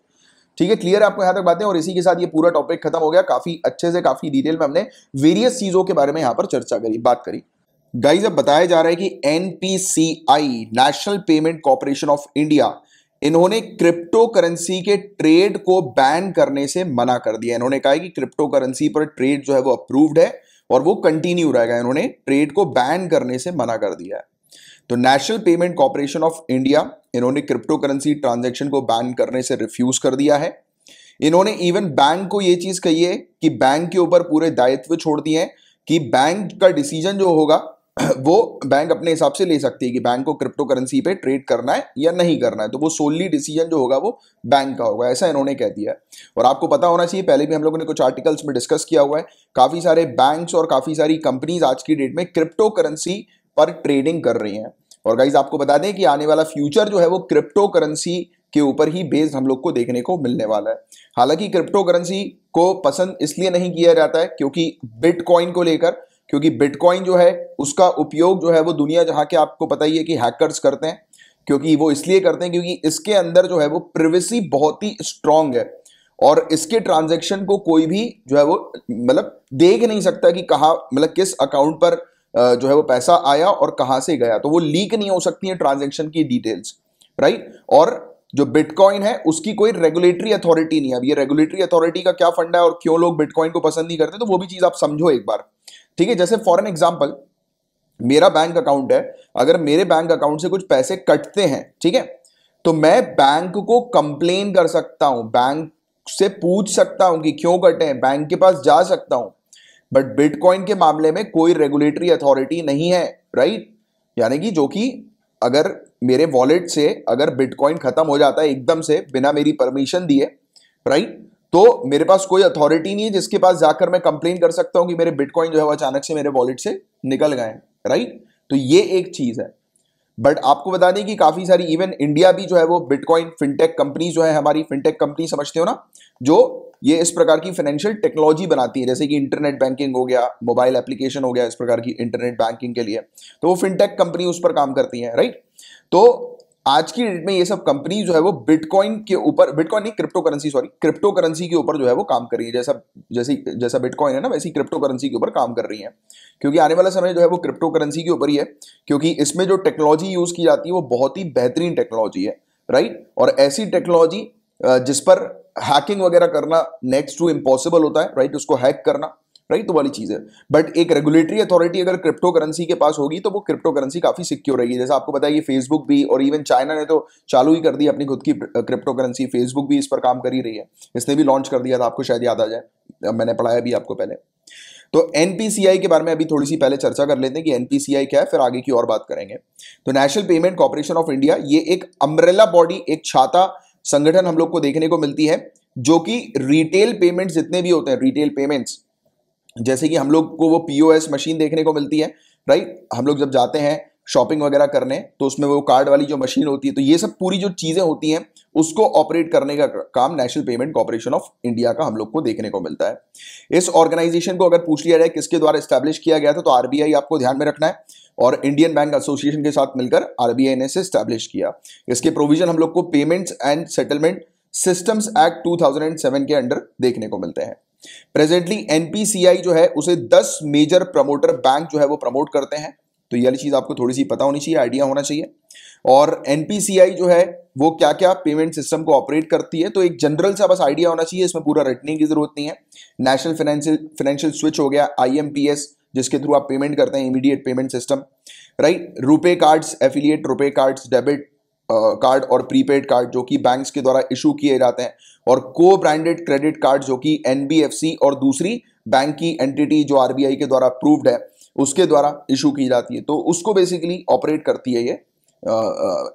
ठीक है, क्लियर है आपको यहां तक बातें। और इसी के साथ ये पूरा टॉपिक खत्म हो गया। काफी अच्छे से, काफी डिटेल में हमने वेरियस चीजों के बारे में यहां पर चर्चा करी, बात करी। गाइज, अब बताया जा रहा है कि NPCI, national payment corporation of India, इन्होंने क्रिप्टो करेंसी के ट्रेड को बैन करने से मना कर दिया। इन्होंने कहा है कि क्रिप्टो करेंसी पर ट्रेड जो है वो अप्रूव्ड है और वो कंटिन्यू रहेगा। इन्होंने ट्रेड को बैन करने से मना कर दिया है। तो national payment corporation of India, इन्होंने क्रिप्टो करेंसी ट्रांजैक्शन को बैन करने से रिफ्यूज कर दिया है। इन्होंने इवन बैंक को ये चीज कही है कि बैंक के ऊपर पूरे दायित्व छोड़ दिए हैं कि बैंक का डिसीजन जो होगा वो बैंक अपने हिसाब से ले सकती है कि बैंक को क्रिप्टो करेंसी पे ट्रेड करना है या नहीं करना है। तो वो सोनली डिसीजन जो होगा वो बैंक का होगा, ऐसा इन्होंने कह दिया है। और आपको पता होना चाहिए, पहले भी हम लोगों ने कुछ आर्टिकल्स में डिस्कस किया हुआ है, काफी सारे बैंक्स और काफी सारी कंपनीज आज की डेट में क्रिप्टो करेंसी पर ट्रेडिंग कर रही हैं। और गाइज आपको बता दें कि आने वाला फ्यूचर जो है वो क्रिप्टो करेंसी के ऊपर ही बेस्ड हम लोग को देखने को मिलने वाला है। हालांकि क्रिप्टो करेंसी को पसंद इसलिए नहीं किया जाता है क्योंकि बिटकॉइन को लेकर, क्योंकि बिटकॉइन जो है उसका उपयोग जो है वो दुनिया जहां के आपको पता ही है कि हैकर्स करते हैं। क्योंकि वो इसलिए करते हैं क्योंकि इसके अंदर जो है वो प्रिवेसी बहुत ही स्ट्रांग है और इसके ट्रांजैक्शन को कोई भी जो है वो मतलब देख नहीं सकता कि कहाँ, मतलब किस अकाउंट पर जो है वो पैसा आया और कहां से गया। तो वो लीक नहीं हो सकती है ट्रांजैक्शन की डिटेल्स, राइट। और जो बिटकॉइन है उसकी कोई रेगुलेटरी अथॉरिटी नहीं है। अब ये रेगुलेटरी अथॉरिटी का क्या फंडा है और क्यों लोग बिटकॉइन को पसंद नहीं करते, तो वो भी चीज आप समझो एक बार। ठीक है, जैसे फॉर एन एग्जांपल मेरा बैंक अकाउंट है, अगर मेरे बैंक अकाउंट से कुछ पैसे कटते हैं, ठीक है, तो मैं बैंक को कंप्लेन कर सकता हूं, बैंक से पूछ सकता हूं कि क्यों कटे हैं, बैंक के पास जा सकता हूं। बट बिटकॉइन के मामले में कोई रेगुलेटरी अथॉरिटी नहीं है, राइट। यानी कि जो कि अगर मेरे वॉलेट से अगर बिटकॉइन खत्म हो जाता है एकदम से बिना मेरी परमिशन दिए, राइट, तो मेरे पास कोई अथॉरिटी नहीं है जिसके पास जाकर मैं कंप्लेन कर सकता हूं कि मेरे बिटकॉइन जो है वो अचानक से मेरे वॉलेट से निकल गए, राइट। तो ये एक चीज है। बट आपको बता दें कि काफी सारी इवन इंडिया भी जो है वो बिटकॉइन फिनटेक कंपनी जो है, हमारी फिनटेक कंपनी समझते हो ना, जो ये इस प्रकार की फाइनेंशियल टेक्नोलॉजी बनाती है, जैसे कि इंटरनेट बैंकिंग हो गया, मोबाइल एप्लीकेशन हो गया, इस प्रकार की इंटरनेट बैंकिंग के लिए, तो वो फिनटेक कंपनी उस पर काम करती है, राइट। तो आज की डेट में ये सब कंपनी जो है वो बिटकॉइन के ऊपर, बिटकॉइन नहीं, crypto currency, sorry, crypto currency के ऊपर जो है वो काम कर रही है। जैसा बिटकॉइन है ना, वैसी क्रिप्टो करेंसी के ऊपर काम कर रही है। क्योंकि आने वाला समय जो है वो क्रिप्टो करेंसी के ऊपर ही है, क्योंकि इसमें जो टेक्नोलॉजी यूज की जाती है वो बहुत ही बेहतरीन टेक्नोलॉजी है, राइट। और ऐसी टेक्नोलॉजी जिस पर हैकिंग वगैरह करना नेक्स्ट टू इम्पॉसिबल होता है, राइट, उसको हैक करना, राइट, तो वाली चीज है। बट एक रेगुलेटरी अथॉरिटी अगर क्रिप्टो करेंसी के पास होगी तो वो क्रिप्टो करेंसी काफी सिक्योर रहेगी। जैसे आपको पता है कि फेसबुक भी और इवन चाइना ने तो चालू ही कर दी अपनी खुद की क्रिप्टो करेंसी, फेसबुक भी इस पर काम कर ही रही है, इसने भी लॉन्च कर दिया था, आपको शायद याद आ जाए, मैंने पढ़ाया भी आपको पहले। तो एनपीसीआई के बारे में अभी थोड़ी सी पहले चर्चा कर लेते हैं कि एनपीसीआई क्या है, फिर आगे की और बात करेंगे। तो national payment corporation of India, ये एक अम्ब्रेला बॉडी, एक छाता संगठन हम लोग को देखने को मिलती है, जो कि रिटेल पेमेंट्स जितने भी होते हैं, रिटेल पेमेंट्स, जैसे कि हम लोग को वो पीओएस मशीन देखने को मिलती है, राइट, हम लोग जब जाते हैं शॉपिंग वगैरह करने तो उसमें वो कार्ड वाली जो मशीन होती है, तो ये सब पूरी जो चीजें होती हैं उसको ऑपरेट करने का काम national payment corporation of India का हम लोग को देखने को मिलता है। इस ऑर्गेनाइजेशन को अगर पूछ लिया जाए किसके द्वारा एस्टैब्लिश किया गया था, तो आरबीआई आपको ध्यान में रखना है, और इंडियन बैंक एसोसिएशन के साथ मिलकर आरबीआई ने इसे एस्टैब्लिश किया। इसके प्रोविजन हम लोग को payments and settlement systems act 2007 के अंडर देखने को मिलते हैं। प्रेजेंटली एनपीसीआई जो है उसे 10 मेजर प्रमोटर बैंक जो है वो प्रमोट करते हैं, तो ये वाली चीज आपको थोड़ी सी पता होनी चाहिए, आइडिया होना चाहिए। और एनपीसीआई जो है वो क्या क्या पेमेंट सिस्टम को ऑपरेट करती है, तो एक जनरल सा बस आइडिया होना चाहिए, इसमें पूरा रटने की जरूरत नहीं है। नेशनल फाइनेंशियल स्विच हो गया, आईएमपीएस, जिसके थ्रू आप पेमेंट करते हैं, immediate payment system, right. RuPay cards, affiliate RuPay cards, debit card और प्रीपेड कार्ड जो कि बैंक्स के द्वारा इशू किए जाते हैं, और को ब्रांडेड क्रेडिट कार्ड जो कि एनबीएफसी और दूसरी बैंक की एंटिटी जो आरबीआई के द्वारा अप्रूव्ड है उसके द्वारा इशू की जाती है, तो उसको बेसिकली ऑपरेट करती है ये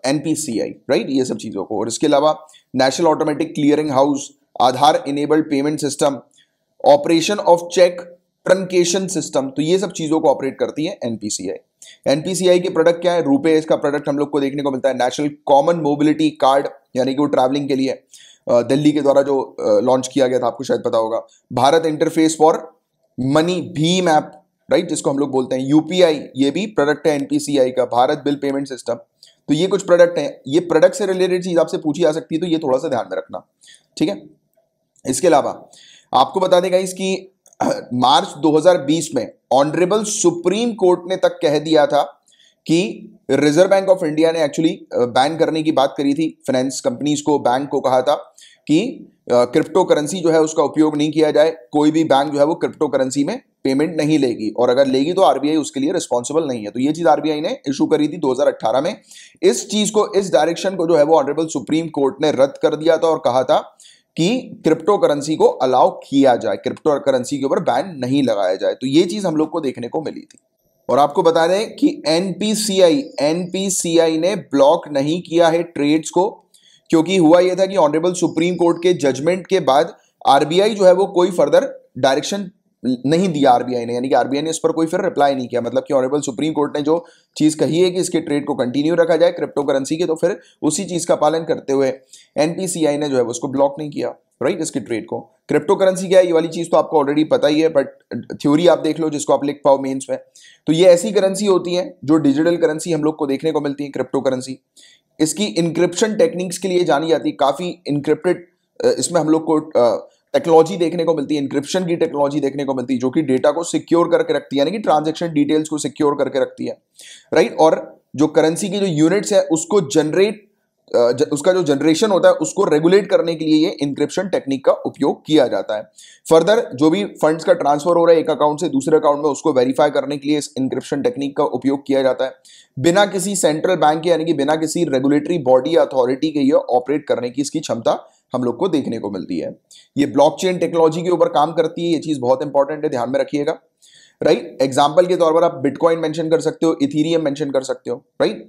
एनपीसीआई, राइट, ये सब चीजों को। और इसके अलावा national automatic clearing house, Aadhaar enabled payment system, operation of cheque truncation system, तो ये सब चीजों को ऑपरेट करती है एनपीसीआई। एनपीसीआई के प्रोडक्ट क्या है, रुपे इसका प्रोडक्ट हम लोग को देखने को मिलता है। नेशनल कॉमन मोबिलिटी कार्ड, यानी कि वो ट्रैवलिंग के लिए दिल्ली के द्वारा जो लॉन्च किया गया था, आपको शायद पता होगा। Bharat interface for money, Bhim app, right, जिसको हम लोग बोलते हैं। यूपीआई, ये भी प्रोडक्ट है एनपीसीआई का, भारत बिल पेमेंट सिस्टम। तो ये कुछ प्रोडक्ट हैं, ये प्रोडक्ट से रिलेटेड चीज आपसे पूछी जा सकती है, तो ये थोड़ा सा ध्यान में रखना, ठीक है। इसके अलावा आपको बता देगा इसकी मार्च 2020 में ऑनरेबल सुप्रीम कोर्ट ने तक कह दिया था कि रिजर्व बैंक ऑफ इंडिया ने एक्चुअली बैन करने की बात करी थी, फाइनेंस कंपनीज को, बैंक को कहा था कि क्रिप्टो करेंसी जो है उसका उपयोग नहीं किया जाए, कोई भी बैंक जो है वो क्रिप्टो करेंसी में पेमेंट नहीं लेगी, और अगर लेगी तो आरबीआई उसके लिए रिस्पॉन्सिबल नहीं है। तो ये चीज आरबीआई ने इशू करी थी 2018 में। इस चीज को, इस डायरेक्शन को जो है वो ऑनरेबल सुप्रीम कोर्ट ने रद्द कर दिया था और कहा था कि क्रिप्टो करेंसी को अलाउ किया जाए, क्रिप्टो करेंसी के ऊपर बैन नहीं लगाया जाए। तो ये चीज हम लोग को देखने को मिली थी। और आपको बता दें कि एनपीसीआई ने ब्लॉक नहीं किया है ट्रेड्स को, क्योंकि हुआ यह था कि ऑनरेबल सुप्रीम कोर्ट के जजमेंट के बाद आरबीआई जो है वो कोई फर्दर डायरेक्शन नहीं दिया आरबीआई ने, यानी कि आरबीआई ने इस पर कोई फिर रिप्लाई नहीं किया। मतलब कि ऑनरेबल सुप्रीम कोर्ट ने जो चीज कही है कि इसके ट्रेड को कंटिन्यू रखा जाए क्रिप्टो करेंसी के, तो फिर उसी चीज का पालन करते हुए एनपीसीआई ने जो है उसको ब्लॉक नहीं किया, राइट, इसके ट्रेड को। क्रिप्टो करेंसी क्या है, ये वाली चीज तो आपको ऑलरेडी पता ही है, बट थ्योरी आप देख लो जिसको आप लिख पाओ मेंस में। तो ये ऐसी करेंसी होती है जो डिजिटल करेंसी हम लोग को देखने को मिलती है, क्रिप्टो करेंसी। इसकी इंक्रिप्शन टेक्निक्स के लिए जानी जाती है, काफी इंक्रिप्टेड इसमें हम लोग को टेक्नोलॉजी देखने को मिलती है, इंक्रिप्शन की टेक्नोलॉजी देखने को मिलती है, जो कि डेटा को सिक्योर करके रखती है, यानी कि ट्रांजैक्शन डिटेल्स को सिक्योर करके रखती है, राइट। और जो करेंसी की जो यूनिट्स है उसको जनरेट, उसका जो जनरेशन होता है उसको रेगुलेट करने के लिए ये इंक्रिप्शन टेक्निक का उपयोग किया जाता है। फर्दर जो भी फंड्स का ट्रांसफर हो रहा है एक अकाउंट से दूसरे अकाउंट में, उसको वेरीफाई करने के लिए इस इंक्रिप्शन टेक्निक का उपयोग किया जाता है। बिना किसी सेंट्रल बैंक के, यानी कि बिना किसी रेगुलेटरी बॉडी या अथॉरिटी के ये ऑपरेट करने की इसकी क्षमता हम लोग को देखने को मिलती है। ये ब्लॉकचेन टेक्नोलॉजी के ऊपर काम करती है, ये चीज बहुत इंपॉर्टेंट है, ध्यान में रखिएगा, राइट। एग्जाम्पल के तौर पर आप बिटकॉइन मेंशन कर सकते हो, इथीरियम मेंशन कर सकते हो, राइट।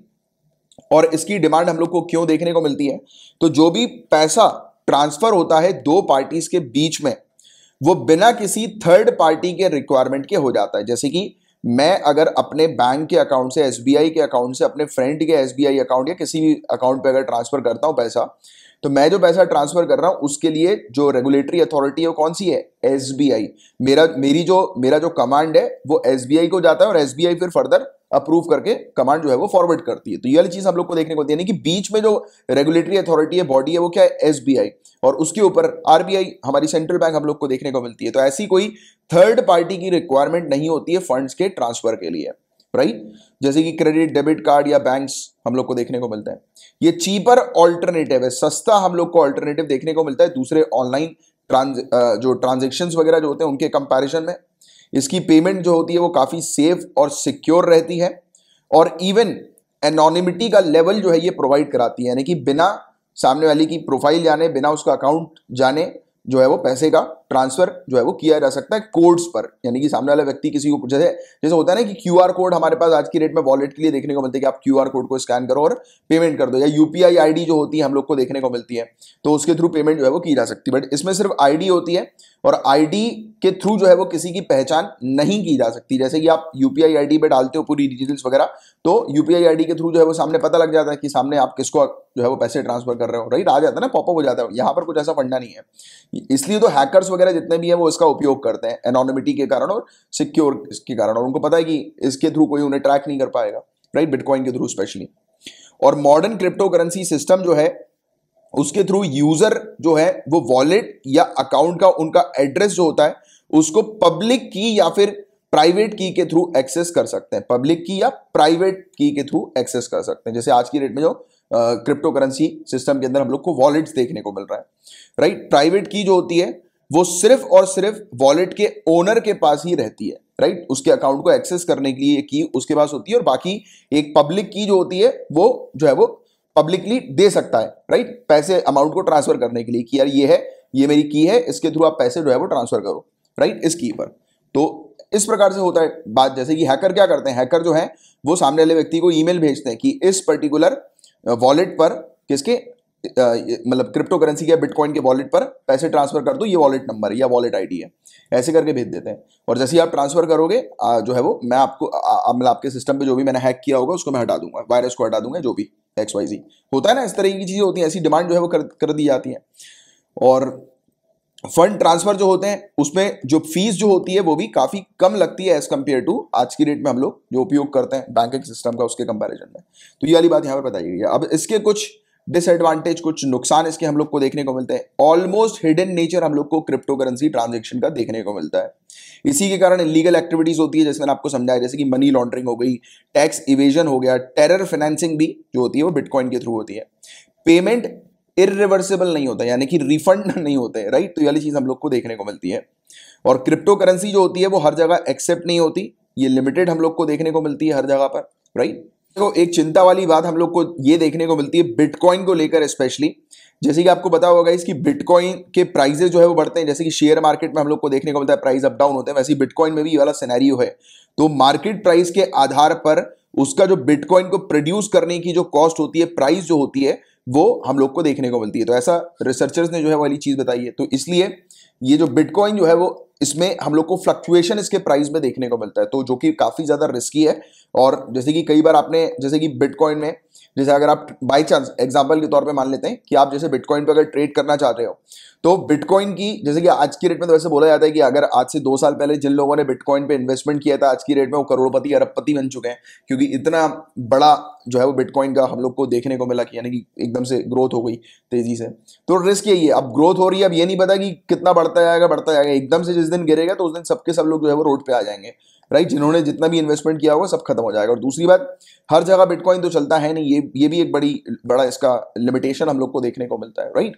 और इसकी डिमांड हम लोग को क्यों देखने को मिलती है, तो जो भी पैसा ट्रांसफर होता है दो पार्टीज के बीच में, वो बिना किसी थर्ड पार्टी के रिक्वायरमेंट के हो जाता है। जैसे कि मैं अगर अपने बैंक के अकाउंट से, एसबीआई के अकाउंट से अपने फ्रेंड के एसबीआई अकाउंट या किसी भी अकाउंट पे अगर ट्रांसफर करता हूं पैसा, तो मैं जो पैसा ट्रांसफर कर रहा हूं उसके लिए जो रेगुलेटरी अथॉरिटी है वो कौन सी है, एसबीआई। मेरा जो कमांड है वो एसबीआई को जाता है, और एसबीआई फिर फर्दर अप्रूव करके कमांड जो है वो फॉरवर्ड करती है। तो ये वाली चीज हम लोग को देखने को मिलती है, यानी कि बीच में जो रेगुलेटरी अथॉरिटी है, बॉडी है, वो क्या है, एसबीआई, और उसके ऊपर आरबीआई, हमारी सेंट्रल बैंक हम लोग को देखने को मिलती है। तो ऐसी कोई थर्ड पार्टी की रिक्वायरमेंट नहीं होती है फंड्स के ट्रांसफर के लिए, राइट। जैसे कि क्रेडिट डेबिट कार्ड या बैंक्स हम लोग को देखने को मिलता है। ये चीपर ऑल्टरनेटिव है, सस्ता हम लोग को ऑल्टरनेटिव देखने को मिलता है दूसरे ऑनलाइन जो ट्रांजेक्शन्स वगैरह जो होते हैं उनके कंपैरिजन में। इसकी पेमेंट जो होती है वो काफी सेफ और सिक्योर रहती है, और इवन एनोनिमिटी का लेवल जो है ये प्रोवाइड कराती है, यानी कि बिना सामने वाले की प्रोफाइल जाने, बिना उसका अकाउंट जाने जो है वो पैसे का ट्रांसफर जो है वो किया जा सकता है कोड्स पर। यानी कि सामने वाला व्यक्ति किसी को, जैसे जैसे होता है ना कि क्यूआर कोड हमारे पास आज की डेट में वॉलेट के लिए देखने को मिलते हैं कि आप क्यूआर कोड को स्कैन करो और पेमेंट कर दो, या यूपीआई आईडी जो होती है हम लोग को देखने को मिलती है, तो उसके थ्रू पेमेंट जो है वो की जा सकती है। बट इसमें सिर्फ आईडी होती है, और आईडी के थ्रू जो है वो किसी की पहचान नहीं की जा सकती। जैसे कि आप यूपीआई आईडी पे डालते हो पूरी डिटेल्स वगैरह, तो यूपीआई आईडी के थ्रू जो है वो सामने पता लग जाता है कि सामने आप किसको जो है वो पैसे ट्रांसफर कर रहे हो, राइट, आ जाता है ना, पॉपअप हो जाता है। यहाँ पर कुछ ऐसा फंडा नहीं है, इसलिए तो हैकर्स वगैरह जितने भी हैं वो इसका उपयोग करते हैं एनोनिमिटी के कारण और सिक्योर के कारण, और उनको पता है कि इसके थ्रू कोई उन्हें ट्रैक नहीं कर पाएगा, राइट, बिटकॉइन के थ्रू स्पेशली। और मॉडर्न क्रिप्टो करेंसी सिस्टम जो है उसके थ्रू यूजर जो है वो वॉलेट या अकाउंट का उनका एड्रेस जो होता है उसको पब्लिक की या फिर प्राइवेट की के थ्रू एक्सेस कर सकते हैं, पब्लिक की या प्राइवेट की के थ्रू एक्सेस कर सकते हैं। जैसे आज की डेट में जो क्रिप्टो करेंसी सिस्टम के अंदर हम लोग को वॉलेट्स देखने को मिल रहा है, राइट। प्राइवेट की जो होती है वो सिर्फ और सिर्फ वॉलेट के ओनर के पास ही रहती है, राइट, उसके अकाउंट को एक्सेस करने के लिए की उसके पास होती है, और बाकी एक पब्लिक की जो होती है वो जो है वो पब्लिकली दे सकता है, राइट, पैसे अमाउंट को ट्रांसफर करने के लिए कि यार ये है, ये मेरी की है, इसके थ्रू आप पैसे जो है वो ट्रांसफर करो, राइट, इस की पर। तो इस प्रकार से होता है बात। जैसे कि हैकर क्या करते हैं, हैकर जो है वो सामने वाले व्यक्ति को ईमेल भेजते हैं कि इस पर्टिकुलर वॉलेट पर किसके मतलब क्रिप्टो करेंसी के बिटकॉइन के वॉलेट पर पैसे ट्रांसफर कर दो, ये वॉलेट नंबर या वॉलेट आईडी है, ऐसे करके भेज देते हैं। और जैसे ही आप ट्रांसफर करोगे जो है वो मैं आपको मतलब आपके सिस्टम पे जो भी मैंने हैक किया होगा उसको मैं हटा दूंगा, वायरस को हटा दूंगा, जो भी XYZ होता है ना, इस तरह की चीजें होती हैं, ऐसी डिमांड जो है वो कर दी जाती है। और फंड ट्रांसफर जो होते हैं उसमें जो फीस जो होती है वो भी काफी कम लगती है एज कंपेयर टू आज की डेट में हम लोग जो उपयोग करते हैं बैंकिंग सिस्टम का, उसके कंपैरिजन में। तो ये वाली बात यहाँ पर बताई गई है। अब इसके कुछ डिसएडवांटेज, कुछ नुकसान इसके हम लोग को देखने को मिलते हैं। ऑलमोस्ट हिडन नेचर हम लोग को क्रिप्टो करेंसी ट्रांजेक्शन का देखने को मिलता है। इसी के कारण इलीगल एक्टिविटीज होती है, जैसे मैंने आपको समझाया, जैसे कि मनी लॉन्ड्रिंग हो गई, टैक्स इवेजन हो गया, टेरर फाइनेंसिंग भी जो होती है वो बिटकॉइन के थ्रू होती है। पेमेंट इरिवर्सिबल नहीं होता, यानी कि रिफंड नहीं होते, राइट, तो ये वाली चीज हम लोग को देखने को मिलती है। और क्रिप्टो करेंसी जो होती है वो हर जगह एक्सेप्ट नहीं होती, ये लिमिटेड हम लोग को देखने को मिलती है हर जगह पर, राइट। तो एक चिंता वाली बात हम लोग को ये देखने को मिलती है बिटकॉइन को लेकर स्पेशली, जैसे कि आपको पता होगा इसकी बिटकॉइन के प्राइसेस जो है वो बढ़ते हैं, जैसे कि शेयर मार्केट में हम लोग को देखने को मिलता है प्राइस अप डाउन होते हैं, वैसे बिटकॉइन में भी ये वाला सिनेरियो है। तो मार्केट प्राइस के आधार पर उसका जो बिटकॉइन को प्रोड्यूस करने की जो कॉस्ट होती है, प्राइस जो होती है, वो हम लोग को देखने को मिलती है। तो ऐसा रिसर्चर्स ने जो है वाली चीज बताई है। तो इसलिए ये जो बिटकॉइन जो है वो इसमें हम लोग को फ्लक्चुएशन इसके प्राइस में देखने को मिलता है, तो जो कि काफी ज्यादा रिस्की है। और जैसे कि कई बार आपने, जैसे कि बिटकॉइन में, जैसे अगर आप बाई चांस एग्जांपल के तौर पे मान लेते हैं कि आप जैसे बिटकॉइन पे अगर ट्रेड करना चाह रहे हो, तो बिटकॉइन की, जैसे कि आज की रेट में तो वैसे बोला जाता है कि अगर आज से 2 साल पहले जिन लोगों ने बिटकॉइन पे इन्वेस्टमेंट किया था, आज की रेट में वो करोड़पति अरबपति बन चुके हैं, क्योंकि इतना बड़ा जो है वो बिटकॉइन का हम लोग को देखने को मिला कि यानी कि एकदम से ग्रोथ हो गई तेजी से। तो रिस्क यही है, अब ग्रोथ हो रही है, अब ये नहीं पता कि कितना बढ़ता जाएगा, एकदम से जिस दिन गिरेगा तो उस दिन सबके सब लोग जो है वो रोड पे आ जाएंगे, राइट, जिन्होंने जितना भी इन्वेस्टमेंट किया होगा सब खत्म हो जाएगा। और दूसरी बात, हर जगह बिटकॉइन तो चलता है नहीं, ये भी एक बड़ा इसका लिमिटेशन हम लोग को देखने को मिलता है, राइट।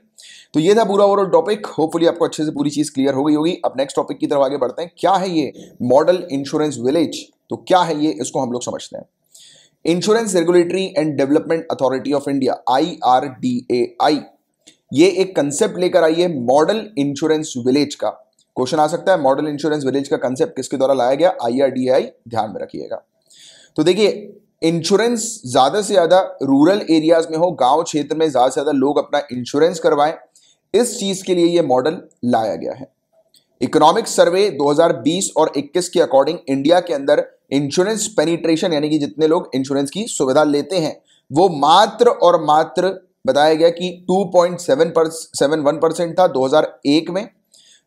तो ये था पूरा ओवरऑल टॉपिक, होपफुली आपको अच्छे से पूरी चीज क्लियर हो गई होगी। अब नेक्स्ट टॉपिक की तरफ आगे बढ़ते हैं। क्या है ये मॉडल इंश्योरेंस विलेज, तो क्या है ये, इसको हम लोग समझते हैं। Insurance regulatory and development authority of India, IRDAI, ये एक कंसेप्ट लेकर आई है मॉडल इंश्योरेंस विलेज का। क्वेश्चन आ सकता है मॉडल इंश्योरेंस विलेज का कंसेप्ट किसके द्वारा लाया गया, IRDAI, ध्यान में रखिएगा। तो देखिए, इंश्योरेंस ज्यादा से ज्यादा रूरल एरियाज में हो, गांव क्षेत्र में ज्यादा से ज्यादा लोग अपना इंश्योरेंस करवाएं, इस चीज के लिए यह मॉडल लाया गया है। इकोनॉमिक सर्वे 2020 और 21 के अकॉर्डिंग इंडिया के अंदर इंश्योरेंस पेनिट्रेशन, यानी कि जितने लोग इंश्योरेंस की सुविधा लेते हैं, वो मात्र और मात्र बताया गया कि 2.71% था 2001 में,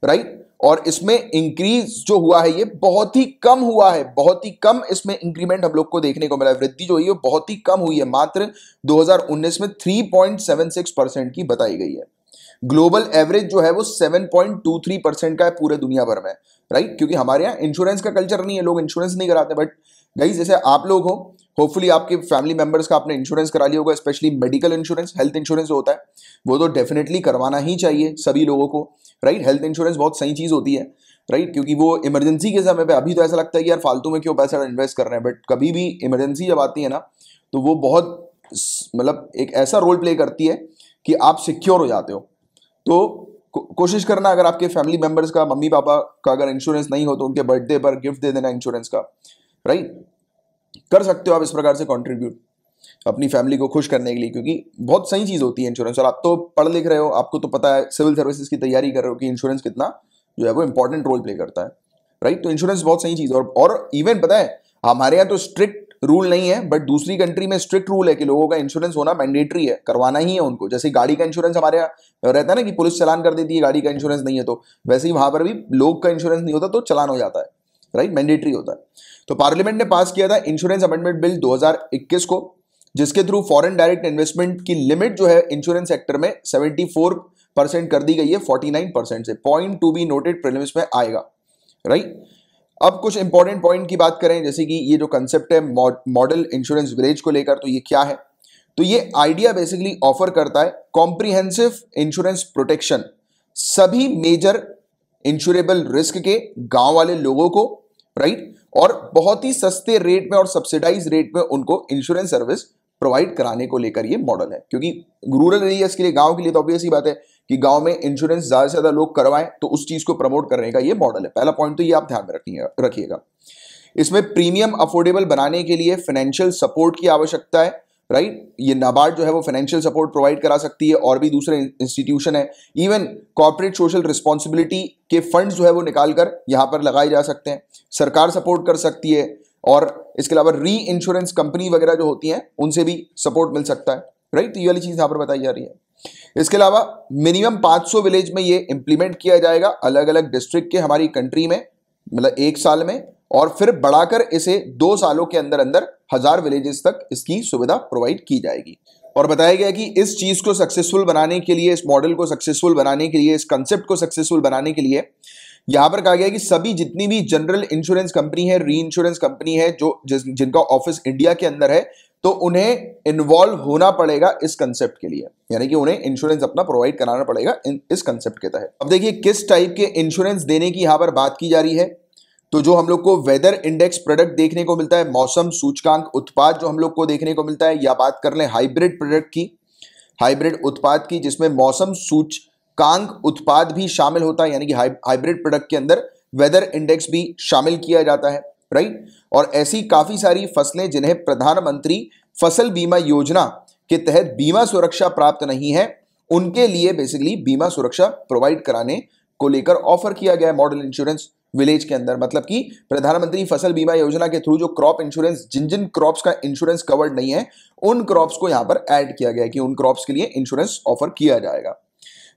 राइट। और इसमें इंक्रीज जो हुआ है ये बहुत ही कम हुआ है, बहुत ही कम इसमें इंक्रीमेंट हम लोग को देखने को मिला है। वृद्धि जो हुई है बहुत ही कम हुई है, मात्र 2019 में 3.76% की बताई गई है। ग्लोबल एवरेज जो है वो 7.23% का है पूरे दुनिया भर में, राइट, क्योंकि हमारे यहाँ इंश्योरेंस का कल्चर नहीं है, लोग इंश्योरेंस नहीं कराते। बट गाइस, जैसे आप लोग हो, होपफुली आपके फैमिली मेंबर्स का आपने इंश्योरेंस करा लिया होगा, specially medical insurance, health insurance जो होता है वो तो डेफिनेटली करवाना ही चाहिए सभी लोगों को, राइट। हेल्थ इंश्योरेंस बहुत सही चीज होती है। राइट, क्योंकि वो इमरजेंसी के समय पे, अभी तो ऐसा लगता है कि यार फालतू में क्यों पैसा इन्वेस्ट कर रहे हैं, बट कभी भी इमरजेंसी जब आती है ना, तो वो बहुत मतलब एक ऐसा रोल प्ले करती है कि आप सिक्योर हो जाते हो। तो कोशिश करना, अगर आपके फैमिली मेंबर्स का, मम्मी पापा का अगर इंश्योरेंस नहीं हो तो उनके बर्थडे पर गिफ्ट दे देना इंश्योरेंस का, राइट। कर सकते हो आप इस प्रकार से कंट्रीब्यूट अपनी फैमिली को खुश करने के लिए, क्योंकि बहुत सही चीज होती है इंश्योरेंस। और आप तो पढ़ लिख रहे हो, आपको तो पता है, सिविल सर्विसेज की तैयारी कर रहे हो कि इंश्योरेंस कितना जो है वो इंपॉर्टेंट रोल प्ले करता है, राइट। तो इंश्योरेंस बहुत सही चीज है। और इवन पता है, हमारे यहाँ तो स्ट्रिक्ट रूल नहीं है, बट दूसरी कंट्री में स्ट्रिक्ट रूल है कि लोगों का इंश्योरेंस होना मैंडेटरी है, करवाना ही है उनको। जैसे गाड़ी का इंश्योरेंस हमारे यहाँ रहता है ना कि पुलिस चालान कर देती है गाड़ी का इंश्योरेंस नहीं है तो, वैसे ही वहां पर भी लोग का इंश्योरेंस नहीं होता तो चालान हो जाता है, राइट, मैंडेटरी होता है। तो पार्लियामेंट ने पास किया था इंश्योरेंस अमेंडमेंट बिल 2021 को, जिसके थ्रू फॉरेन डायरेक्ट इन्वेस्टमेंट की लिमिट जो है इंश्योरेंस सेक्टर में 74% कर दी गई है 49% से। Point to be noted prelims में आएगा, राइट। अब कुछ इंपॉर्टेंट पॉइंट की बात करें, जैसे कि ये जो कंसेप्ट है मॉडल इंश्योरेंस विलेज को लेकर, तो ये क्या है? तो ये आइडिया बेसिकली ऑफर करता है कॉम्प्रिहेंसिव इंश्योरेंस प्रोटेक्शन सभी मेजर इंश्योरेबल रिस्क के गांव वाले लोगों को, राइट, और बहुत ही सस्ते रेट में और सब्सिडाइज रेट में उनको इंश्योरेंस सर्विस प्रोवाइड कराने को लेकर ये मॉडल है। क्योंकि रूरल एरियाज के लिए, गांव के लिए तो ऑब्वियस ही बात है कि गांव में इंश्योरेंस ज्यादा से ज्यादा लोग करवाएं, तो उस चीज को प्रमोट करने का ये मॉडल है। पहला पॉइंट तो ये आप ध्यान में रखिएगा। इसमें प्रीमियम अफोर्डेबल बनाने के लिए फाइनेंशियल सपोर्ट की आवश्यकता है, राइट। ये नाबार्ड जो है वो फाइनेंशियल सपोर्ट प्रोवाइड करा सकती है, और भी दूसरे इंस्टीट्यूशन है। इवन कॉर्पोरेट सोशल रिस्पॉन्सिबिलिटी के फंड्स जो है वो निकाल कर यहां पर लगाए जा सकते हैं, सरकार सपोर्ट कर सकती है, और इसके अलावा री इंश्योरेंस कंपनी वगैरह जो होती हैं उनसे भी सपोर्ट मिल सकता है, राइट। तो ये वाली चीज यहां पर बताई जा रही है। इसके अलावा मिनिमम 500 विलेज में ये इंप्लीमेंट किया जाएगा अलग अलग डिस्ट्रिक्ट के हमारी कंट्री में, मतलब 1 साल में, और फिर बढ़ाकर इसे 2 सालों के अंदर अंदर 1000 विलेजेस तक इसकी सुविधा प्रोवाइड की जाएगी। और बताया गया कि इस चीज को सक्सेसफुल बनाने के लिए, इस मॉडल को सक्सेसफुल बनाने के लिए, इस कंसेप्ट को सक्सेसफुल बनाने के लिए यहां पर कहा गया कि सभी जितनी भी जनरल इंश्योरेंस कंपनी है, री इंश्योरेंस कंपनी है, जो जिनका ऑफिस इंडिया के अंदर है, तो उन्हें इन्वॉल्व होना पड़ेगा इस कंसेप्ट के लिए, यानी कि उन्हें इंश्योरेंस अपना प्रोवाइड कराना पड़ेगा इस कंसेप्ट के तहत। अब देखिए किस टाइप के इंश्योरेंस देने की यहां पर बात की जा रही है। तो जो हम लोग को वेदर इंडेक्स प्रोडक्ट देखने को मिलता है, मौसम सूचकांक उत्पाद जो हम लोग को देखने को मिलता है, या बात कर लें हाइब्रिड प्रोडक्ट की, हाइब्रिड उत्पाद की, जिसमें मौसम सूचकांक उत्पाद भी शामिल होता है, यानी कि हाइब्रिड प्रोडक्ट के अंदर वेदर इंडेक्स भी शामिल किया जाता है, राइट। और ऐसी काफी सारी फसलें जिन्हें प्रधानमंत्री फसल बीमा योजना के तहत बीमा सुरक्षा प्राप्त नहीं है, उनके लिए बेसिकली बीमा सुरक्षा प्रोवाइड कराने को लेकर ऑफर किया गया है मॉडल इंश्योरेंस विलेज के अंदर। मतलब कि प्रधानमंत्री फसल बीमा योजना के थ्रू जो क्रॉप इंश्योरेंस, जिन जिन क्रॉप्स का इंश्योरेंस कवर्ड नहीं है, उन क्रॉप्स को यहां पर ऐड किया गया है कि उन क्रॉप्स के लिए इंश्योरेंस ऑफर किया जाएगा।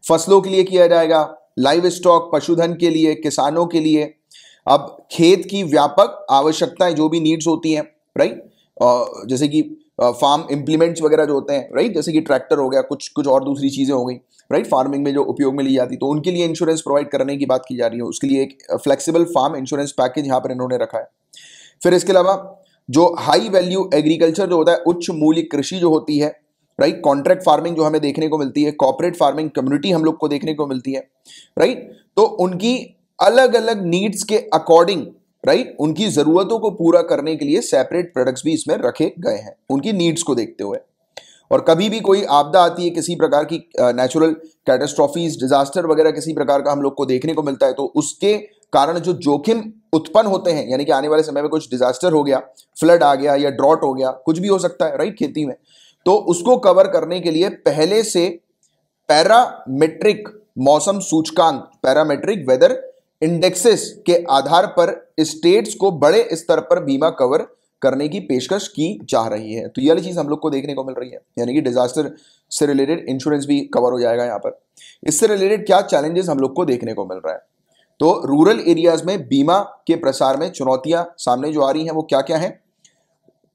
फसलों के लिए किया जाएगा, लाइव स्टॉक पशुधन के लिए, किसानों के लिए। अब खेत की व्यापक आवश्यकताएं जो भी नीड्स होती हैं, राइट, जैसे कि फार्म इंप्लीमेंट्स वगैरह जो होते हैं, राइट, जैसे कि ट्रैक्टर हो गया, कुछ और दूसरी चीजें हो गई, राइट, फार्मिंग में जो उपयोग में ली जाती, तो उनके लिए इंश्योरेंस प्रोवाइड करने की बात की जा रही है। उसके लिए एक फ्लेक्सिबल फार्म इंश्योरेंस पैकेज यहां पर इन्होंने रखा है। फिर इसके अलावा जो हाई वैल्यू एग्रीकल्चर जो होता है, उच्च मूल्य कृषि जो होती है, राइट, कॉन्ट्रैक्ट फार्मिंग जो हमें देखने को मिलती है, कॉर्पोरेट फार्मिंग कम्युनिटी हम लोग को देखने को मिलती है, राइट। तो उनकी अलग अलग नीड्स के अकॉर्डिंग, राइट, उनकी जरूरतों को पूरा करने के लिए सेपरेट प्रोडक्ट्स भी इसमें रखे गए हैं उनकी नीड्स को देखते हुए। और कभी भी कोई आपदा आती है, किसी प्रकार की नेचुरल कैटास्ट्रॉफीज, डिजास्टर वगैरह किसी प्रकार का हम लोग को देखने को मिलता है, तो उसके कारण जो जोखिम उत्पन्न होते हैं, यानी कि आने वाले समय में कुछ डिजास्टर हो गया, फ्लड आ गया या ड्रॉट हो गया, कुछ भी हो सकता है, राइट, खेती में, तो उसको कवर करने के लिए पहले से पैरामेट्रिक मौसम सूचकांक, पैरामेट्रिक वेदर इंडेक्सेस के आधार पर स्टेट्स को बड़े स्तर पर बीमा कवर करने की पेशकश की जा रही है। तो ये वाली चीज हम लोग को देखने को मिल रही है, यानी कि डिजास्टर से रिलेटेड इंश्योरेंस भी कवर हो जाएगा यहाँ पर। इससे रिलेटेड क्या चैलेंजेस हम लोग को देखने को मिल रहा है, तो रूरल एरियाज में बीमा के प्रसार में चुनौतियां सामने जो आ रही हैं वो क्या क्या है?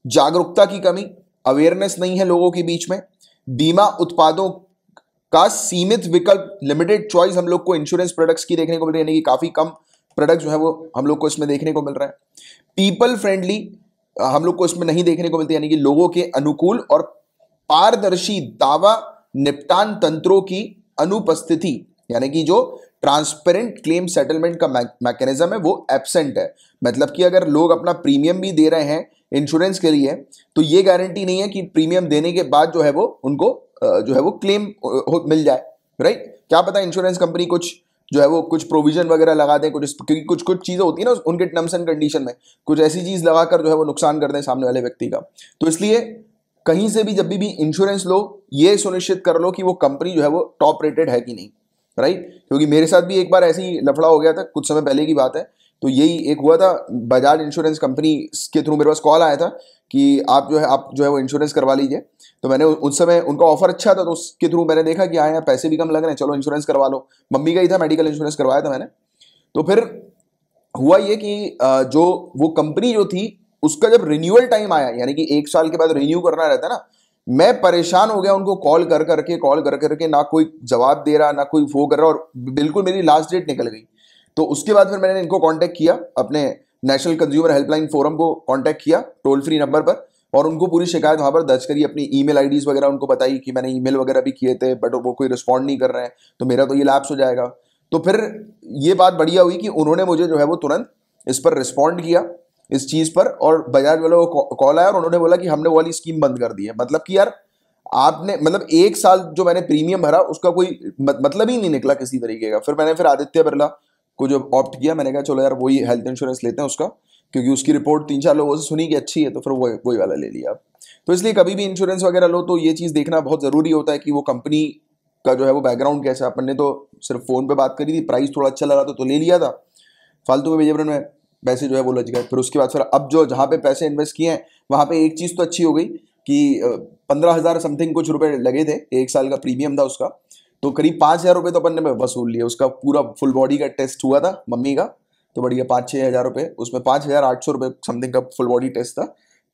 जागरूकता की कमी, अवेयरनेस नहीं है लोगों के बीच में, बीमा उत्पादों का सीमित विकल्प, लिमिटेड चॉइस हम लोग को इंश्योरेंस प्रोडक्ट्स की देखने को मिल रही है, यानी कि काफी कम प्रोडक्ट जो है वो हम लोग को इसमें देखने को मिल रहा है। पीपल फ्रेंडली हम लोग को इसमें नहीं देखने को मिलती, यानी कि लोगों के अनुकूल और पारदर्शी दावा निपटान तंत्रों की अनुपस्थिति, यानी कि जो ट्रांसपेरेंट क्लेम सेटलमेंट का मैकेनिज्म है वो एब्सेंट है। मतलब कि अगर लोग अपना प्रीमियम भी दे रहे हैं इंश्योरेंस के लिए तो ये गारंटी नहीं है कि प्रीमियम देने के बाद जो है वो उनको जो है वो क्लेम मिल जाए, राइट। क्या पता इंश्योरेंस कंपनी कुछ जो है वो कुछ प्रोविजन वगैरह लगा दें, क्योंकि कुछ चीजें होती है ना उनके टर्म्स एंड कंडीशन में, कुछ ऐसी चीज लगाकर जो है वो नुकसान कर दें सामने वाले व्यक्ति का। तो इसलिए कहीं से भी जब भी इंश्योरेंस लो ये सुनिश्चित कर लो कि वो कंपनी जो है वो टॉप रेटेड है कि नहीं, राइट। क्योंकि मेरे साथ भी एक बार ऐसी लफड़ा हो गया था, कुछ समय पहले की बात है। तो यही एक हुआ था, बजाज इंश्योरेंस कंपनी के थ्रू मेरे पास कॉल आया था कि आप जो है वो इंश्योरेंस करवा लीजिए। तो मैंने उस समय उनका ऑफर अच्छा था तो उसके थ्रू मैंने देखा कि हाँ यार पैसे भी कम लग रहे हैं, चलो इंश्योरेंस करवा लो। मम्मी का ही था, मेडिकल इंश्योरेंस करवाया था मैंने। तो फिर हुआ ये कि जो वो कंपनी जो थी उसका जब रिन्यूअल टाइम आया, यानी कि 1 साल के बाद रिन्यू करना रहता है ना, मैं परेशान हो गया उनको कॉल कर करके, ना कोई जवाब दे रहा ना कोई वो कर रहा, और बिल्कुल मेरी लास्ट डेट निकल गई। तो उसके बाद फिर मैंने इनको कांटेक्ट किया, अपने नेशनल कंज्यूमर हेल्पलाइन फोरम को कांटेक्ट किया टोल फ्री नंबर पर, और उनको पूरी शिकायत वहां पर दर्ज करी, अपनी ईमेल आईडीज वगैरह उनको बताई कि मैंने ईमेल वगैरह भी किए थे बट वो कोई रिस्पॉन्ड नहीं कर रहे हैं, तो मेरा तो ये लैप्स हो जाएगा। तो फिर ये बात बढ़िया हुई कि उन्होंने मुझे जो है वो तुरंत इस पर रिस्पॉन्ड किया इस चीज पर, और बजाज वालों को कॉल आया और उन्होंने बोला कि हमने वो वाली स्कीम बंद कर दी है। मतलब कि यार आपने मतलब 1 साल जो मैंने प्रीमियम भरा उसका कोई मतलब ही नहीं निकला किसी तरीके का। फिर आदित्य बिरला को जो ऑप्ट किया, मैंने कहा चलो यार वही हेल्थ इंश्योरेंस लेते हैं उसका, क्योंकि उसकी रिपोर्ट 3-4 लोगों से सुनी कि अच्छी है, तो फिर वही वाला ले लिया। तो इसलिए कभी भी इंश्योरेंस वगैरह लो तो ये चीज़ देखना बहुत ज़रूरी होता है कि वो कंपनी का जो है वो बैकग्राउंड कैसा है। अपन ने तो सिर्फ फ़ोन पे बात करी थी, प्राइस थोड़ा अच्छा लगा तो ले लिया था, फालतू में बेजबरन में पैसे जो है वो लग गए। फिर उसके बाद फिर अब जो जहाँ पे पैसे इन्वेस्ट किए हैं वहाँ पे एक चीज़ तो अच्छी हो गई कि 15,000 समथिंग कुछ रुपए लगे थे, 1 साल का प्रीमियम था उसका, तो करीब 5,000 रुपये तो अपन ने वसूल लिए। उसका पूरा फुल बॉडी का टेस्ट हुआ था मम्मी का, तो बढ़िया 5-6 हज़ार रुपये, उसमें 5,800 रुपये समथिंग का फुल बॉडी टेस्ट था,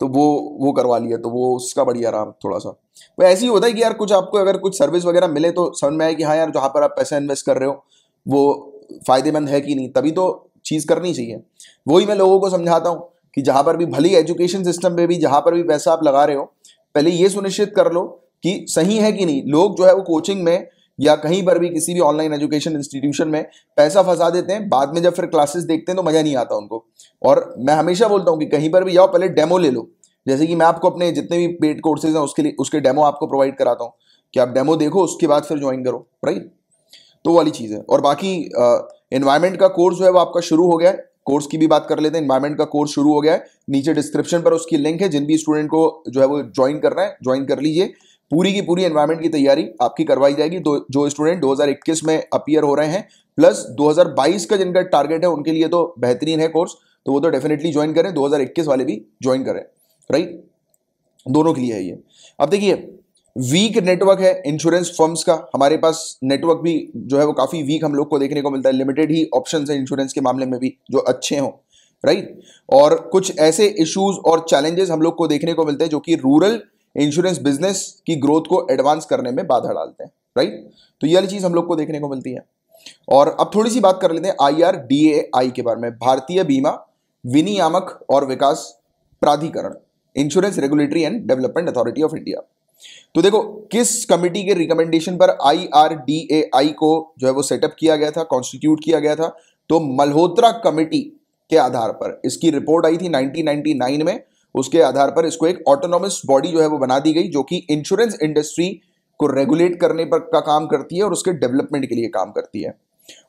तो वो करवा लिया। तो वो उसका बढ़िया रहा थोड़ा सा। वो ऐसे ही होता है कि यार कुछ आपको अगर कुछ सर्विस वगैरह मिले तो समझ में आए कि हाँ यार जहाँ पर आप पैसा इन्वेस्ट कर रहे हो वो फायदेमंद है कि नहीं, तभी तो चीज़ करनी चाहिए। वही मैं लोगों को समझाता हूँ कि जहाँ पर भी भली एजुकेशन सिस्टम में भी जहाँ पर भी पैसा आप लगा रहे हो, पहले ये सुनिश्चित कर लो कि सही है कि नहीं। लोग जो है वो कोचिंग में या कहीं पर भी किसी भी ऑनलाइन एजुकेशन इंस्टीट्यूशन में पैसा फंसा देते हैं, बाद में जब फिर क्लासेस देखते हैं तो मजा नहीं आता उनको। और मैं हमेशा बोलता हूँ कि कहीं पर भी जाओ पहले डेमो ले लो। जैसे कि मैं आपको अपने जितने भी पेड कोर्सेज हैं उसके डेमो आपको प्रोवाइड कराता हूँ कि आप डेमो देखो, उसके बाद फिर ज्वाइन करो, राइट। तो वाली चीज़ है। और बाकी एनवायरमेंट का कोर्स जो है वो आपका शुरू हो गया है, कोर्स की भी बात कर लेते हैं। एनवायरमेंट का कोर्स शुरू हो गया है, नीचे डिस्क्रिप्शन पर उसकी लिंक है, जिन भी स्टूडेंट को जो है वो ज्वाइन करना है ज्वाइन कर लीजिए। पूरी की पूरी एनवायरमेंट की तैयारी आपकी करवाई जाएगी। जो स्टूडेंट 2021 में अपीयर हो रहे हैं प्लस 2022 का जिनका टारगेट है उनके लिए तो बेहतरीन है कोर्स, तो वो तो डेफिनेटली ज्वाइन करें, 2021 वाले भी ज्वाइन करें, राइट। दोनों के लिए है ये। अब देखिए वीक नेटवर्क है इंश्योरेंस फर्म्स का, हमारे पास नेटवर्क भी जो है वो काफी वीक हम लोग को देखने को मिलता है। लिमिटेड ही ऑप्शंस है इंश्योरेंस के मामले में भी जो अच्छे हों, राइट। और कुछ ऐसे इश्यूज और चैलेंजेस हम लोग को देखने को मिलते हैं जो कि रूरल इंश्योरेंस बिजनेस की ग्रोथ को एडवांस करने में बाधा डालते हैं, राइट। तो ये वाली चीज हम लोग को देखने को मिलती है। और अब थोड़ी सी बात कर लेते हैं IRDAI के बारे में, भारतीय बीमा विनियामक और विकास प्राधिकरण, insurance regulatory and development authority of India. तो देखो किस कमिटी के रिकमेंडेशन पर IRDAI को जो है वो सेटअप किया गया था, कॉन्स्टिट्यूट किया गया था, तो मल्होत्रा कमिटी के आधार पर इसकी रिपोर्ट आई थी 1999 में। उसके आधार पर इसको एक ऑटोनॉमस बॉडी जो है वो बना दी गई जो कि इंश्योरेंस इंडस्ट्री को रेगुलेट करने पर का काम करती है और उसके डेवलपमेंट के लिए काम करती है।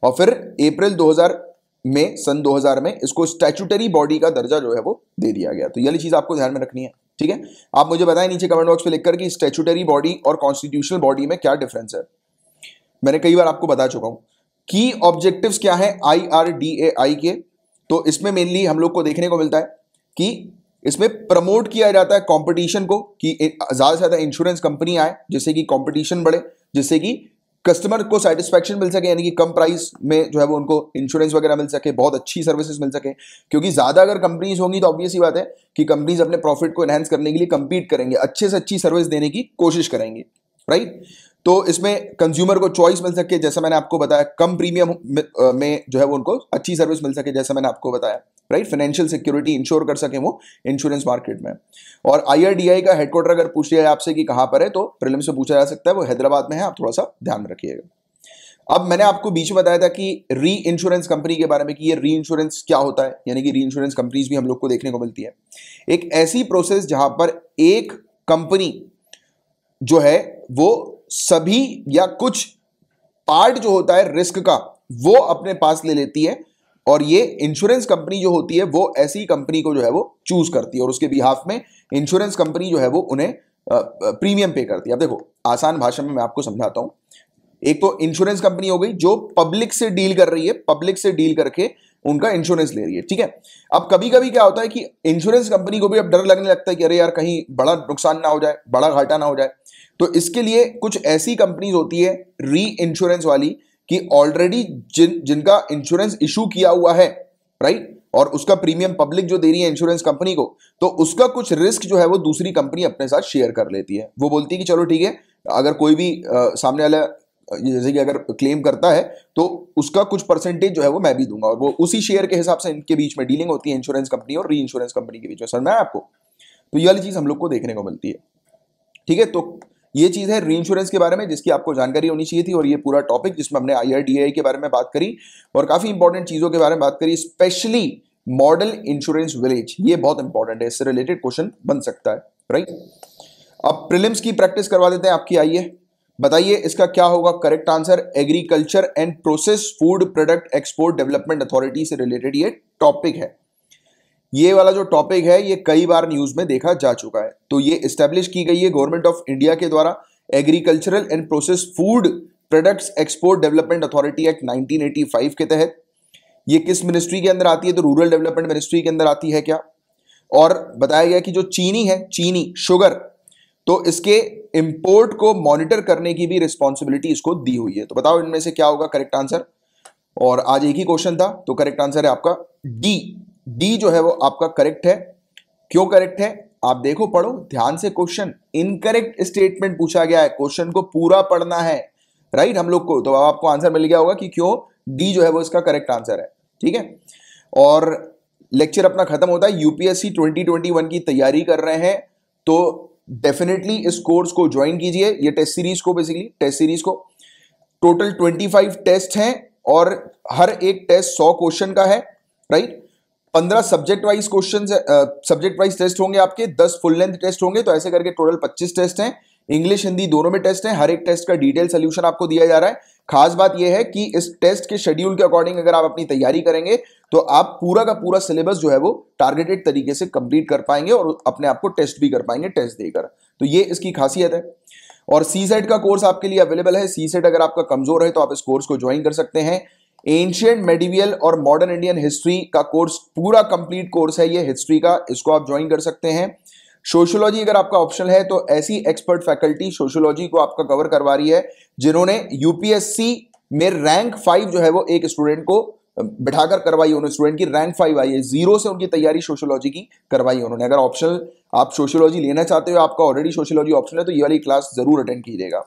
और फिर अप्रैल 2000 में सन 2000 में इसको स्टैट्यूटरी बॉडी का दर्जा जो है वो दे दिया गया। तो ये चीज आपको ध्यान में रखनी है, ठीक है। आप मुझे बताएं नीचे कमेंट बॉक्स में लिखकर कि स्टैट्यूटरी बॉडी और कॉन्स्टिट्यूशनल बॉडी में क्या डिफरेंस है। मैंने कई बार आपको बता चुका हूं। की ऑब्जेक्टिव्स क्या है IRDAI के, तो इसमें मेनली हम लोग को देखने को मिलता है कि इसमें प्रमोट किया जाता है कंपटीशन को, कि ज्यादा से ज्यादा इंश्योरेंस कंपनी आए जिससे कि कंपटीशन बढ़े, जिससे कि कस्टमर को सेटिस्फेक्शन मिल सके, यानी कि कम प्राइस में जो है वो उनको इंश्योरेंस वगैरह मिल सके, बहुत अच्छी सर्विसेज मिल सके। क्योंकि ज्यादा अगर कंपनीज होंगी तो ऑब्वियस ही बात है कि कंपनीज अपने प्रॉफिट को एनहांस करने के लिए कंपीट करेंगे, अच्छे से अच्छी सर्विस देने की कोशिश करेंगे, राइट। तो इसमें कंज्यूमर को चॉइस मिल सके, जैसा मैंने आपको बताया, कम प्रीमियम में जो है वो उनको अच्छी सर्विस मिल सके, जैसा मैंने आपको बताया, राइट। फाइनेंशियल सिक्योरिटी इंश्योर कर सके वो इंश्योरेंस मार्केट में। और IRDAI का हेडक्वार्टर अगर पूछ लिया आपसे कि कहां पर है, तो प्रीलिम्स में पूछा जा सकता है, वो हैदराबाद में है, आप थोड़ा सा ध्यान रखिएगा। अब मैंने आपको बीच में बताया था कि री इंश्योरेंस कंपनी के बारे में कि ये री इंश्योरेंस क्या होता है, यानी कि री इंश्योरेंस कंपनीज भी हम लोग को देखने को मिलती है। एक ऐसी प्रोसेस जहां पर एक कंपनी जो है वो सभी या कुछ पार्ट जो होता है रिस्क का वो अपने पास ले लेती है, और ये इंश्योरेंस कंपनी जो होती है वो ऐसी कंपनी को जो है वो चूज करती है, और उसके बिहाफ में इंश्योरेंस कंपनी जो है वो उन्हें प्रीमियम पे करती है। अब देखो आसान भाषा में मैं आपको समझाता हूं। एक तो इंश्योरेंस कंपनी हो गई जो पब्लिक से डील कर रही है, पब्लिक से डील करके उनका इंश्योरेंस ले रही है, ठीक है। अब कभी कभी क्या होता है कि इंश्योरेंस कंपनी को भी अब डर लगने लगता है कि अरे यार कहीं बड़ा नुकसान ना हो जाए, बड़ा घाटा ना हो जाए, तो इसके लिए कुछ ऐसी कंपनीज होती है री इंश्योरेंस वाली कि ऑलरेडी जिनका इंश्योरेंस इशू किया हुआ है, राइट, और उसका प्रीमियम पब्लिक जो दे रही है इंश्योरेंस कंपनी को, तो उसका कुछ रिस्क जो है वो दूसरी कंपनी अपने साथ शेयर कर लेती है। वो बोलती है कि चलो ठीक है, अगर कोई भी सामने वाला जैसे कि अगर क्लेम करता है तो उसका कुछ परसेंटेज जो है वो मैं भी दूंगा, और वो उसी शेयर के हिसाब से इनके बीच में डीलिंग होती है इंश्योरेंस कंपनी और री इंश्योरेंस कंपनी के बीच में। समझ में आया आपको? तो ये वाली चीज हम लोग को देखने को मिलती है, ठीक है। तो ये चीज है री इंश्योरेंस के बारे में जिसकी आपको जानकारी होनी चाहिए थी, और ये पूरा टॉपिक जिसमें हमने IRDAI के बारे में बात करी और काफी इंपॉर्टेंट चीजों के बारे में बात करी, स्पेशली मॉडल इंश्योरेंस विलेज, ये बहुत इंपॉर्टेंट है, इससे रिलेटेड क्वेश्चन बन सकता है, राइट। अब प्रीलिम्स की प्रैक्टिस करवा देते हैं आपकी। आइए बताइए इसका क्या होगा correct answer. Agriculture and process food product export development authority से रिलेटेड ये टॉपिक है। ये वाला जो टॉपिक है ये कई बार न्यूज में देखा जा चुका है। तो ये एस्टेब्लिश की गई है गवर्नमेंट ऑफ इंडिया के द्वारा, agricultural and process food products export development authority act 1985 के तहत। ये किस मिनिस्ट्री के अंदर आती है? तो रूरल डेवलपमेंट मिनिस्ट्री के अंदर आती है क्या। और बताया गया कि जो चीनी है, चीनी शुगर, तो इसके इंपोर्ट को मॉनिटर करने की भी रिस्पॉन्सिबिलिटी इसको दी हुई है। तो बताओ इनमें से क्या होगा करेक्ट आंसर। और आज एक ही क्वेश्चन था तो करेक्ट आंसर है आपका डी। डी जो है वो आपका करेक्ट है। क्यों करेक्ट है? आप देखो, पढ़ो ध्यान से क्वेश्चन। इनकरेक्ट स्टेटमेंट पूछा गया है, क्वेश्चन को पूरा पढ़ना है, राइट, हम लोग को। तो आपको आंसर मिल गया होगा कि क्यों डी जो है वो इसका करेक्ट आंसर है, ठीक है। और लेक्चर अपना खत्म होता है। यूपीएससी 2021 की तैयारी कर रहे हैं तो डेफिनेटली इस कोर्स को ज्वाइन कीजिए। ये टेस्ट सीरीज को, बेसिकली टेस्ट सीरीज को टोटल 25 टेस्ट हैं और हर एक टेस्ट 100 क्वेश्चन का है, right. 15 subject wise question, subject wise test होंगे आपके, 10 फुल लेंथ टेस्ट होंगे, तो ऐसे करके टोटल 25 टेस्ट हैं। इंग्लिश हिंदी दोनों में टेस्ट हैं। हर एक टेस्ट का डिटेल सोल्यूशन आपको दिया जा रहा है। खास बात यह है कि इस टेस्ट के शेड्यूल के अकॉर्डिंग अगर आप अपनी तैयारी करेंगे तो आप पूरा का पूरा सिलेबस जो है वो टारगेटेड तरीके से कंप्लीट कर पाएंगे और अपने आप को टेस्ट भी कर पाएंगे टेस्ट देकर। तो ये इसकी खासियत है। और सीसेट का कोर्स आपके लिए अवेलेबल है। सीसेट अगर आपका कमजोर है तो आप इस कोर्स को ज्वाइन कर सकते हैं। एंशिएंट मेडिवियल और मॉडर्न इंडियन हिस्ट्री का कोर्स पूरा कंप्लीट कोर्स है ये हिस्ट्री का, इसको आप ज्वाइन कर सकते हैं। सोशियोलॉजी अगर आपका ऑप्शन है तो ऐसी एक्सपर्ट फैकल्टी सोशियोलॉजी को आपका कवर करवा रही है जिन्होंने यूपीएससी में रैंक 5 जो है वो एक स्टूडेंट को बिठाकर करवाई। उन्होंने स्टूडेंट की रैंक 5 आई है, 0 से उनकी तैयारी सोशियोलॉजी की करवाई उन्होंने। अगर ऑप्शनल आप सोशियोलॉजी लेना चाहते हो, आपका ऑलरेडी सोशियोलॉजी ऑप्शन है, तो ये वाली क्लास जरूर अटेंड कीजिएगा,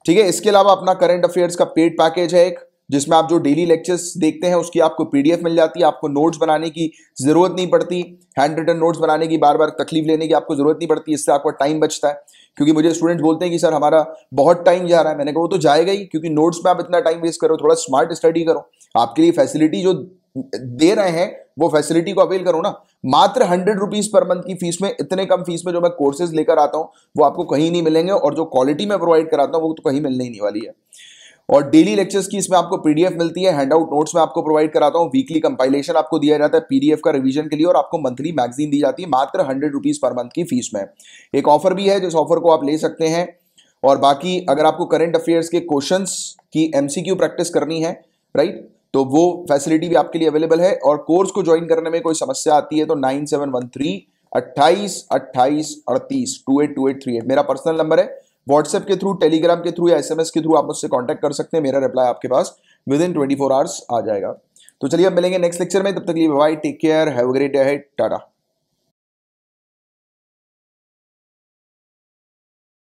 ठीक है। इसके अलावा अपना करंट अफेयर्स का पेड पैकेज है एक, जिसमें आप जो डेली लेक्चर्स देखते हैं उसकी आपको पीडीएफ मिल जाती है। आपको नोट्स बनाने की जरूरत नहीं पड़ती, हैंड रिटन नोट्स बनाने की बार बार तकलीफ लेने की आपको जरूरत नहीं पड़ती। इससे आपका टाइम बचता है, क्योंकि मुझे स्टूडेंट्स बोलते हैं कि सर हमारा बहुत टाइम जा रहा है। मैंने कहा वो तो जाएगा ही, क्योंकि नोट्स में आप इतना टाइम वेस्ट करो, थोड़ा स्मार्ट स्टडी करो। आपके लिए फैसिलिटी जो दे रहे हैं वो फैसिलिटी को अवेल करो ना। मात्र 100 रुपीज पर मंथ की फीस में, इतने कम फीस में जो मैं कोर्सेज लेकर आता हूं वो आपको कहीं नहीं मिलेंगे, और जो क्वालिटी मैं प्रोवाइड कराता हूं वो तो कहीं मिलने ही नहीं वाली है। और डेली लेक्चर्स की इसमें आपको पीडीएफ मिलती है, हैंडआउट नोट्स में आपको प्रोवाइड कराता हूं, वीकली कंपाइलेशन आपको दिया जाता है पीडीएफ का रिवीजन के लिए, और आपको मंथली मैगजीन दी जाती है मात्र 100 रुपीज पर मंथ की फीस में। एक ऑफर भी है जिस ऑफर को आप ले सकते हैं। और बाकी अगर आपको करंट अफेयर्स के क्वेश्चंस की एमसीक्यू प्रैक्टिस करनी है, राइट, तो वो फैसिलिटी भी आपके लिए अवेलेबल है। और कोर्स को ज्वाइन करने में कोई समस्या आती है तो 9713 28 28 38 282838 मेरा पर्सनल नंबर है। व्हाट्सएप के थ्रू, टेलीग्राम के थ्रू या एसएमएस के थ्रू आप मुझसे कांटेक्ट कर सकते हैं। मेरा रिप्लाई आपके पास विद इन 24 आवर्स आ जाएगा। तो चलिए अब मिलेंगे नेक्स्ट लेक्चर में, तब तक के लिए bye, take care, have a great day ahead, Tata.